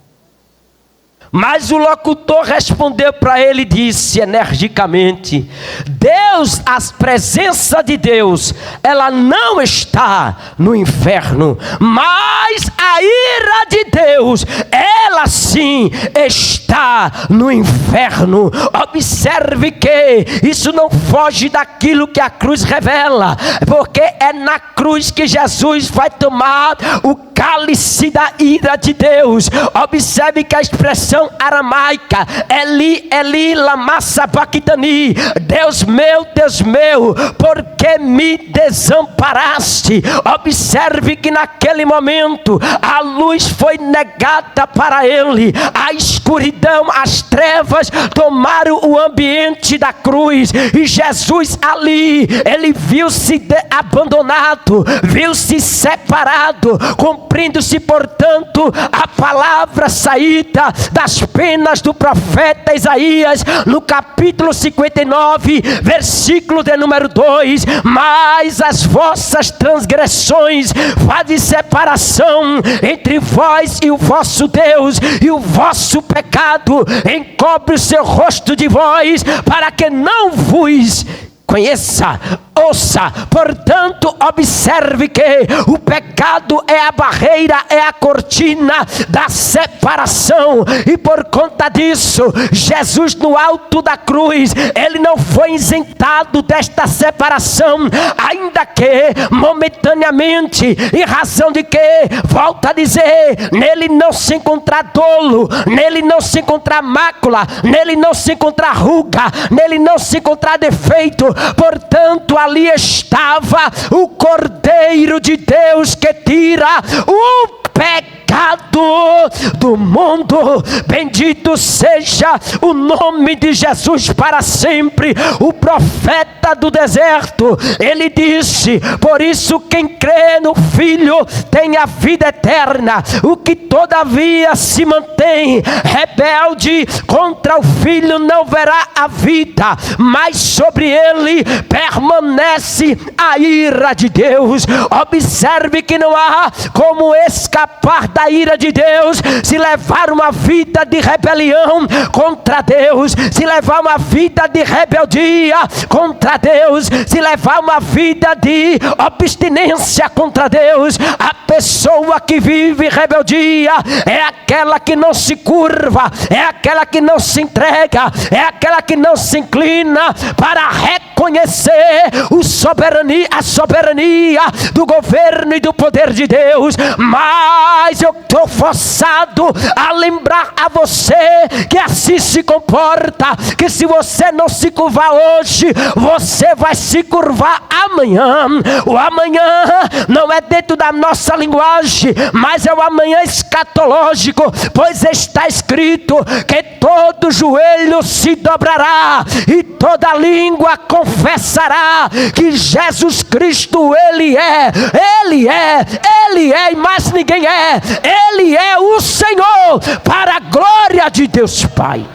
Mas o locutor respondeu para ele e disse energicamente: Deus, a presença de Deus, ela não está no inferno, mas a ira de Deus, ela sim está no inferno. Observe que isso não foge daquilo que a cruz revela, porque é na cruz que Jesus vai tomar o cálice da ira de Deus. Observe que a expressão aramaica, Eli, Eli, lama sabachthani, Deus meu, por que me desamparaste? Observe que naquele momento a luz foi negada para ele, a escuridão, as trevas tomaram o ambiente da cruz, e Jesus ali, ele viu-se abandonado, viu-se separado, cumprindo-se portanto a palavra saída das penas do profeta Isaías, no capítulo 59, versículo de número 2: mas as vossas transgressões fazem separação entre vós e o vosso Deus, e o vosso pecado encobre o seu rosto de vós, para que não vos conheça. Ouça, portanto, observe que o pecado é a barreira, é a cortina da separação, e por conta disso, Jesus no alto da cruz, ele não foi isentado desta separação, ainda que momentaneamente, em razão de que, volta a dizer, nele não se encontrar dolo, nele não se encontrar mácula, nele não se encontrar ruga, nele não se encontrar defeito. Portanto, ali estava o Cordeiro de Deus que tira o pecado do mundo. Bendito seja o nome de Jesus para sempre. O profeta do deserto, ele disse: por isso quem crê no Filho tem a vida eterna. O que todavia se mantém rebelde contra o Filho não verá a vida, mas sobre ele permanece a ira de Deus. Observe que não há como escapar da ira de Deus se levar uma vida de rebelião contra Deus, se levar uma vida de rebeldia contra Deus, se levar uma vida de abstinência contra Deus. A pessoa que vive rebeldia é aquela que não se curva, é aquela que não se entrega, é aquela que não se inclina para reconhecer a soberania do governo e do poder de Deus. Mas eu estou forçado a lembrar a você que assim se comporta, que se você não se curvar hoje, você vai se curvar amanhã. O amanhã não é dentro da nossa linguagem, mas é o amanhã escatológico, pois está escrito que todo joelho se dobrará e toda língua confessará que Jesus Cristo, Ele é e mais ninguém é. Ele é o Senhor, para a glória de Deus Pai.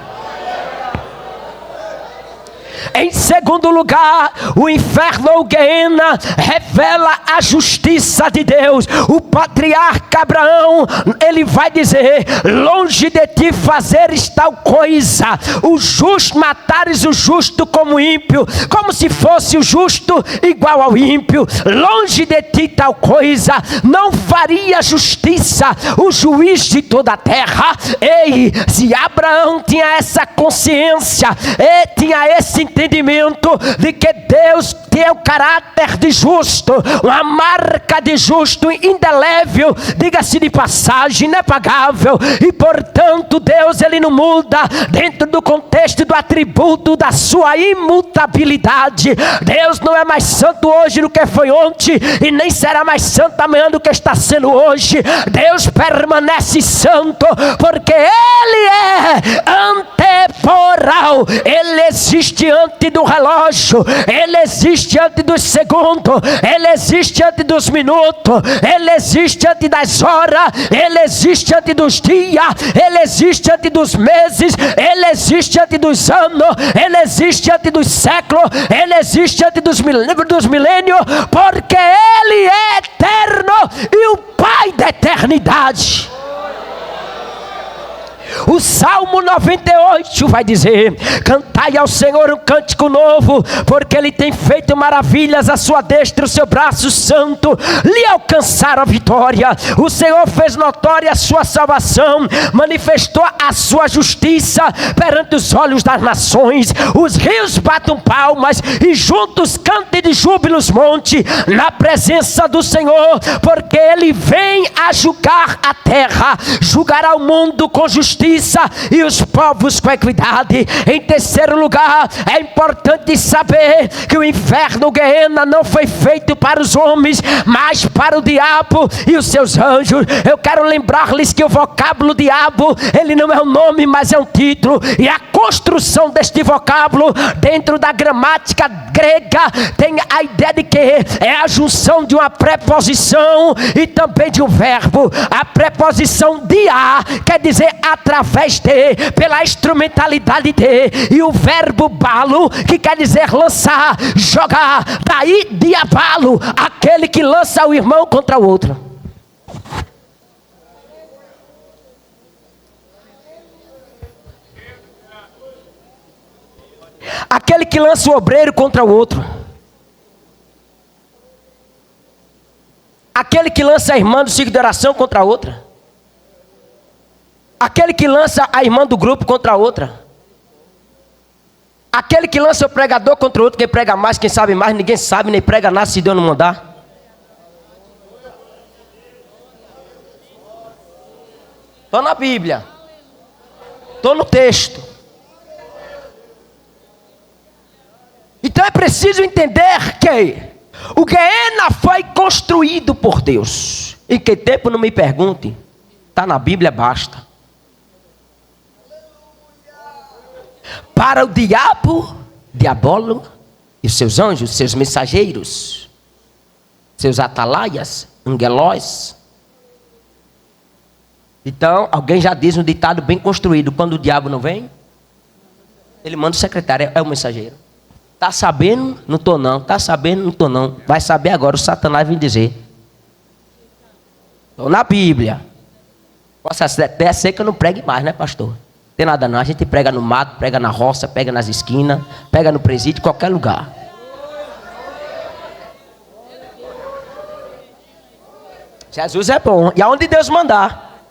Em segundo lugar, o inferno ou Guiena revela a justiça de Deus. O patriarca Abraão, ele vai dizer: longe de ti fazeres tal coisa, o justo, matares o justo como ímpio, como se fosse o justo igual ao ímpio. Longe de ti tal coisa, não faria justiça o juiz de toda a terra. Ei, se Abraão tinha essa consciência, tinha esse entendimento de que Deus tem o caráter de justo, uma marca de justo indelével, diga-se de passagem, inepagável, e portanto Deus, ele não muda dentro do contexto do atributo da sua imutabilidade. Deus não é mais santo hoje do que foi ontem, e nem será mais santo amanhã do que está sendo hoje. Deus permanece santo, porque ele é antemporal, ele existe antes do relógio, ele existe antes dos segundos, ele existe antes dos minutos, ele existe antes das horas, ele existe antes dos dias, ele existe antes dos meses, ele existe antes dos anos, ele existe antes dos séculos, ele existe antes dos milênios, porque ele é eterno e o Pai da eternidade. O Salmo 98 vai dizer: cantai ao Senhor um cântico novo, porque Ele tem feito maravilhas, a sua destra, o seu braço santo lhe alcançaram a vitória. O Senhor fez notória a sua salvação, manifestou a sua justiça perante os olhos das nações. Os rios batam palmas e juntos cantem de júbilo os montes na presença do Senhor, porque Ele vem a julgar a terra, julgará o mundo com justiça e os povos com equidade. Em terceiro lugar, é importante saber que o inferno, Guiena, não foi feito para os homens, mas para o diabo e os seus anjos. Eu quero lembrar-lhes que o vocábulo diabo, ele não é um nome, mas é um título, e a construção deste vocábulo dentro da gramática grega tem a ideia de que é a junção de uma preposição e também de um verbo. A preposição dia quer dizer através de, pela instrumentalidade de, e o verbo balo, que quer dizer lançar, jogar, daí diabalo, aquele que lança o irmão contra o outro. Aquele que lança o obreiro contra o outro. Aquele que lança a irmã do ciclo de oração contra a outra. Aquele que lança a irmã do grupo contra a outra. Aquele que lança o pregador contra o outro. Quem prega mais, quem sabe mais, ninguém sabe, nem prega nada se Deus não mandar. Estou na Bíblia. Estou no texto. Então é preciso entender que o Guiena foi construído por Deus. Em que tempo, não me pergunte. Está na Bíblia, basta. Para o diabo, diabolo, e seus anjos, seus mensageiros, seus atalaias, angelós. Então, alguém já diz um ditado bem construído: quando o diabo não vem, ele manda o secretário, é o mensageiro. Está sabendo? Não estou não. Está sabendo? Não estou não. Vai saber agora, o Satanás vem dizer. Estou na Bíblia. Posso até ser que eu não pregue mais, né, pastor? Não tem nada não. A gente prega no mato, prega na roça, prega nas esquinas, prega no presídio, qualquer lugar. Jesus é bom. E aonde Deus mandar.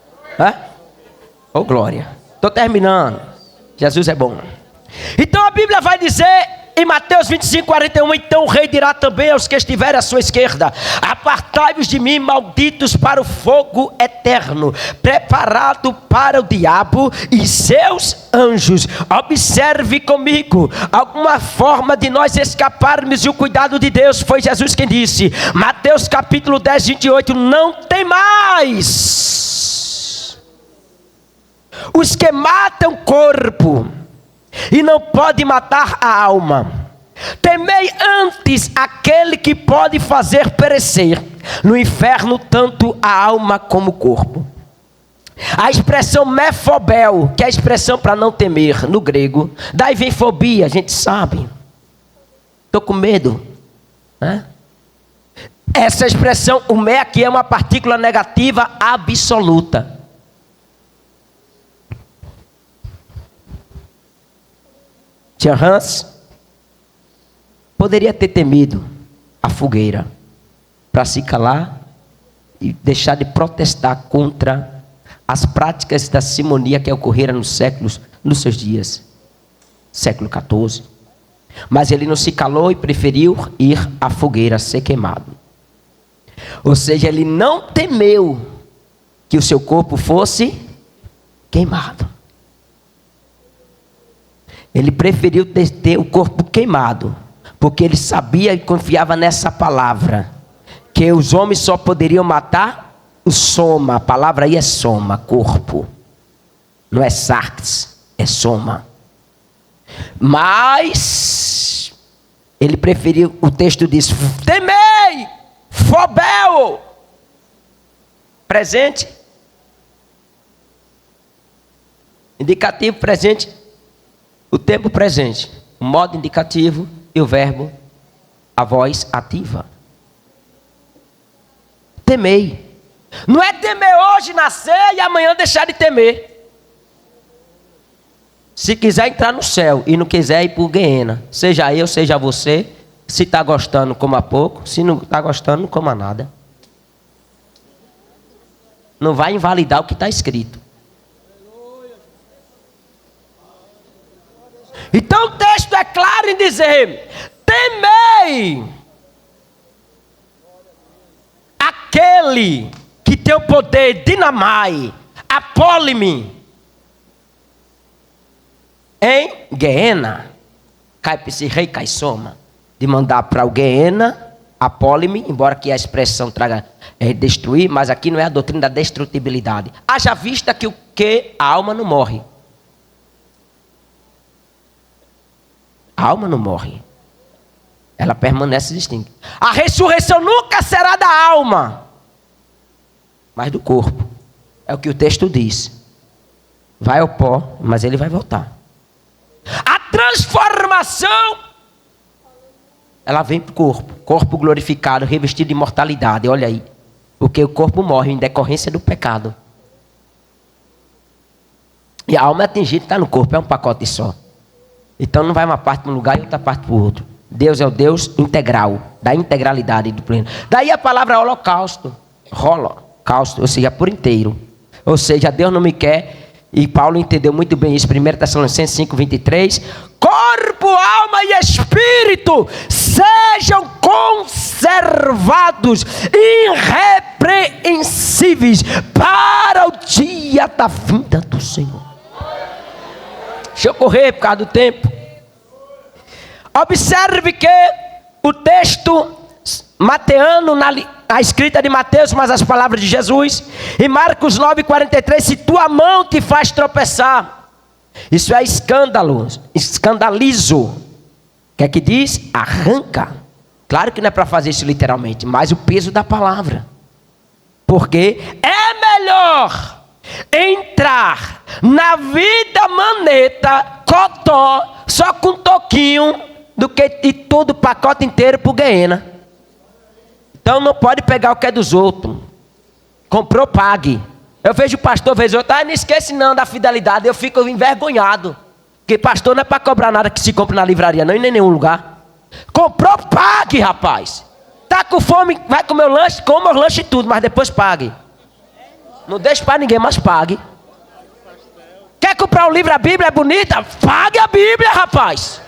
Oh, glória. Estou terminando. Jesus é bom. Então a Bíblia vai dizer em Mateus 25, 41, então o rei dirá também aos que estiverem à sua esquerda: apartai-vos de mim, malditos, para o fogo eterno, preparado para o diabo e seus anjos. Observe comigo, alguma forma de nós escaparmos e o cuidado de Deus. Foi Jesus quem disse, Mateus capítulo 10, 28, não tem mais os que matam corpo e não pode matar a alma. Temei antes aquele que pode fazer perecer no inferno tanto a alma como o corpo. A expressão mefobel, que é a expressão para não temer no grego, daí vem fobia, a gente sabe. estou com medo. Né? Essa expressão, o me aqui é uma partícula negativa absoluta. Tia Hans poderia ter temido a fogueira para se calar e deixar de protestar contra as práticas da simonia que ocorreram nos seus dias, século XIV. Mas ele não se calou e preferiu ir à fogueira ser queimado. Ou seja, ele não temeu que o seu corpo fosse queimado. Ele preferiu ter o corpo queimado, porque ele sabia e confiava nessa palavra, que os homens só poderiam matar o soma. A palavra aí é soma, corpo. Não é sarx, é soma. Mas ele preferiu, o texto diz, temei, fobel, presente, indicativo presente, o tempo presente, o modo indicativo e o verbo, a voz ativa. Temei. Não é temer hoje, nascer e amanhã deixar de temer. Se quiser entrar no céu e não quiser ir para o Guiena, seja eu, seja você, se está gostando, coma pouco, se não está gostando, não coma nada. Não vai invalidar o que está escrito. Então o texto é claro em dizer, temei aquele que tem o poder dinamai, apólime, em Guiena, cai-se rei cai soma, de mandar para o Guiena, apólime, embora que a expressão traga destruir, mas aqui não é a doutrina da destrutibilidade. Haja vista que a alma não morre. A alma não morre. Ela permanece distinta. A ressurreição nunca será da alma, mas do corpo. É o que o texto diz. Vai ao pó, mas ele vai voltar. A transformação, ela vem para o corpo. Corpo glorificado, revestido de imortalidade. Olha aí. Porque o corpo morre em decorrência do pecado. E a alma é atingida, está no corpo. É um pacote só. Então não vai uma parte para um lugar e outra parte para o outro. Deus é o Deus integral, da integralidade do pleno. Daí a palavra holocausto, holocausto, ou seja, por inteiro. Ou seja, Deus não me quer, e Paulo entendeu muito bem isso, 1 Tessalonicenses 5:23, corpo, alma e espírito sejam conservados irrepreensíveis para o dia da vinda do Senhor. Deixa eu correr por causa do tempo. Observe que o texto mateano, a escrita de Mateus, mas as palavras de Jesus, em Marcos 9:43, se tua mão te faz tropeçar, isso é escândalo, escandalizo. O que é que diz? Arranca. Claro que não é para fazer isso literalmente, mas o peso da palavra. Porque é melhor entrar na vida maneta, cotó, só com um toquinho, do que ir todo o pacote inteiro para o Guiena. Então não pode pegar o que é dos outros. Comprou, pague. Eu vejo o pastor, vez ou outra, não esquece não da fidelidade, eu fico envergonhado. Porque pastor não é para cobrar nada que se compre na livraria, não, e nem em nenhum lugar. Comprou, pague, rapaz. Tá com fome, vai comer o lanche, coma o lanche e tudo, mas depois pague. Não deixe para ninguém, mas pague. Quer comprar um livro, a Bíblia é bonita? Pague a Bíblia, rapaz.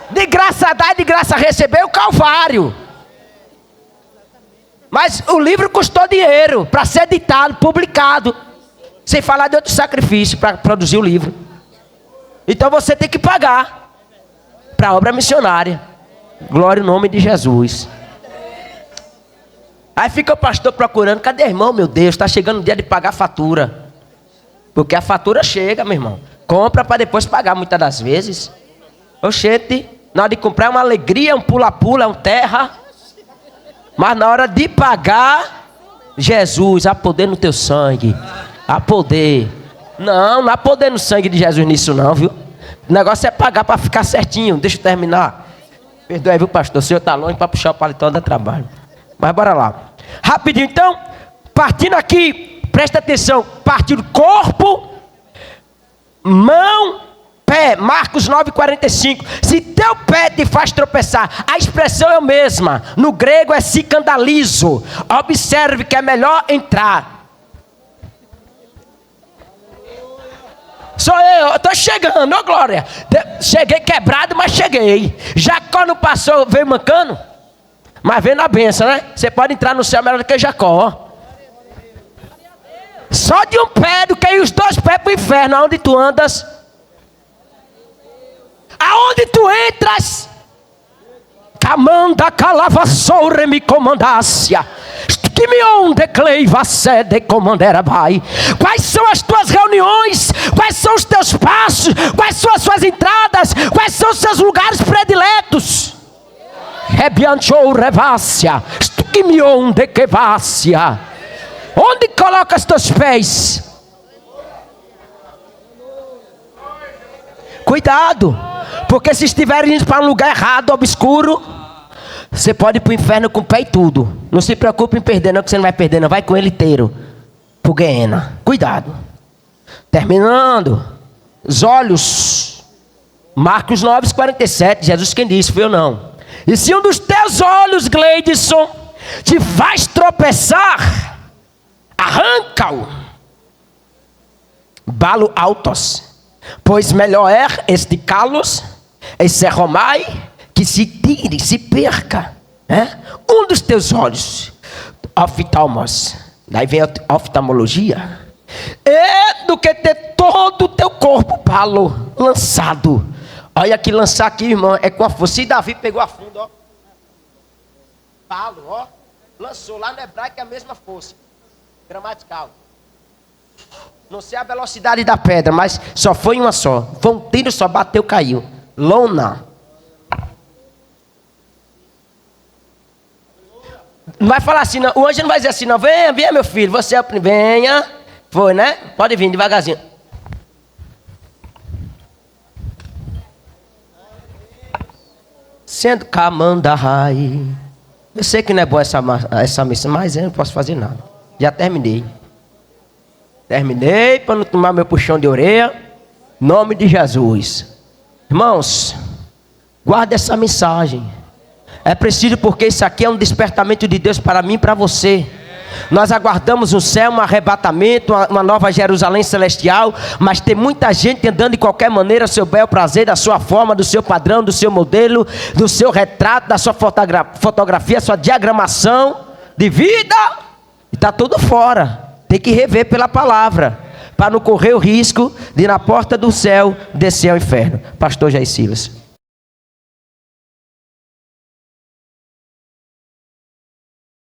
De graça dar e de graça receber o Calvário. Mas o livro custou dinheiro para ser editado, publicado. Sem falar de outro sacrifício para produzir o livro. Então você tem que pagar para a obra missionária. Glória ao nome de Jesus. Aí fica o pastor procurando, cadê irmão, meu Deus, está chegando o dia de pagar a fatura. Porque a fatura chega, meu irmão. Compra para depois pagar muitas das vezes. Oxente, na hora de comprar é uma alegria, um pula-pula, é um terra. Mas na hora de pagar, Jesus, há poder no teu sangue. Há poder. Não há poder no sangue de Jesus nisso não, viu? O negócio é pagar para ficar certinho. Deixa eu terminar. Perdoe, viu, pastor? O senhor está longe para puxar o paletó dá trabalho. Mas bora lá. Rapidinho, então. Partindo aqui, presta atenção. Partindo corpo, mão, pé. Marcos 9,45. Se teu pé te faz tropeçar, a expressão é a mesma. No grego é sicandalizo. Observe que é melhor entrar. Sou eu tô chegando, ô glória. Cheguei quebrado, mas cheguei. Jacó não passou, veio mancando, mas veio na benção, né? Você pode entrar no céu melhor do que Jacó, ó. Só de um pé, do que ir os dois pés pro inferno. Aonde tu andas? Aonde tu entras? Camanda calava sobre me comandácia. Que me onde cleiva sede comandera vai. Quais são as tuas reuniões? Quais são os teus passos? Quais são as suas entradas? Quais são os seus lugares prediletos? Rebianchou revácia. Que me onde que vácia. Onde coloca os teus pés? Cuidado, porque se estiverem indo para um lugar errado, obscuro, você pode ir para o inferno com o pé e tudo. Não se preocupe em perder não, que você não vai perder não. Vai com ele inteiro pro Guiena. Cuidado. Terminando. Os olhos. Marcos 9,47. Jesus quem disse, foi eu não. E se um dos teus olhos, Gleidson, te faz tropeçar, arranca-o. Balo altos. Pois melhor é esticá-los e se romai, que se tire, se perca, né? Um dos teus olhos, oftalmos, daí vem a oftalmologia, é do que ter todo o teu corpo balo, lançado. Olha aqui, lançar aqui, irmão, é com a força. E Davi pegou a fundo, ó, balo, ó, lançou lá no hebraico é a mesma força, gramatical. Não sei a velocidade da pedra, mas só foi uma só. Foi um tiro só, bateu, caiu. Lona. Não vai falar assim, não. O anjo não vai dizer assim, não. Venha, venha, meu filho. Você é o primeiro. Venha. Foi, né? Pode vir devagarzinho. Sendo Camandahai. Eu sei que não é boa essa missão, mas eu não posso fazer nada. Já terminei. Terminei para não tomar meu puxão de orelha. Em nome de Jesus. Irmãos, guarda essa mensagem. É preciso, porque isso aqui é um despertamento de Deus para mim e para você. Nós aguardamos um céu, um arrebatamento, uma nova Jerusalém celestial, mas tem muita gente andando de qualquer maneira, seu bel prazer, da sua forma, do seu padrão, do seu modelo, do seu retrato, da sua fotografia, sua diagramação de vida, e está tudo fora. Tem que rever pela palavra, para não correr o risco de na porta do céu descer ao inferno. Pastor Jair Silas.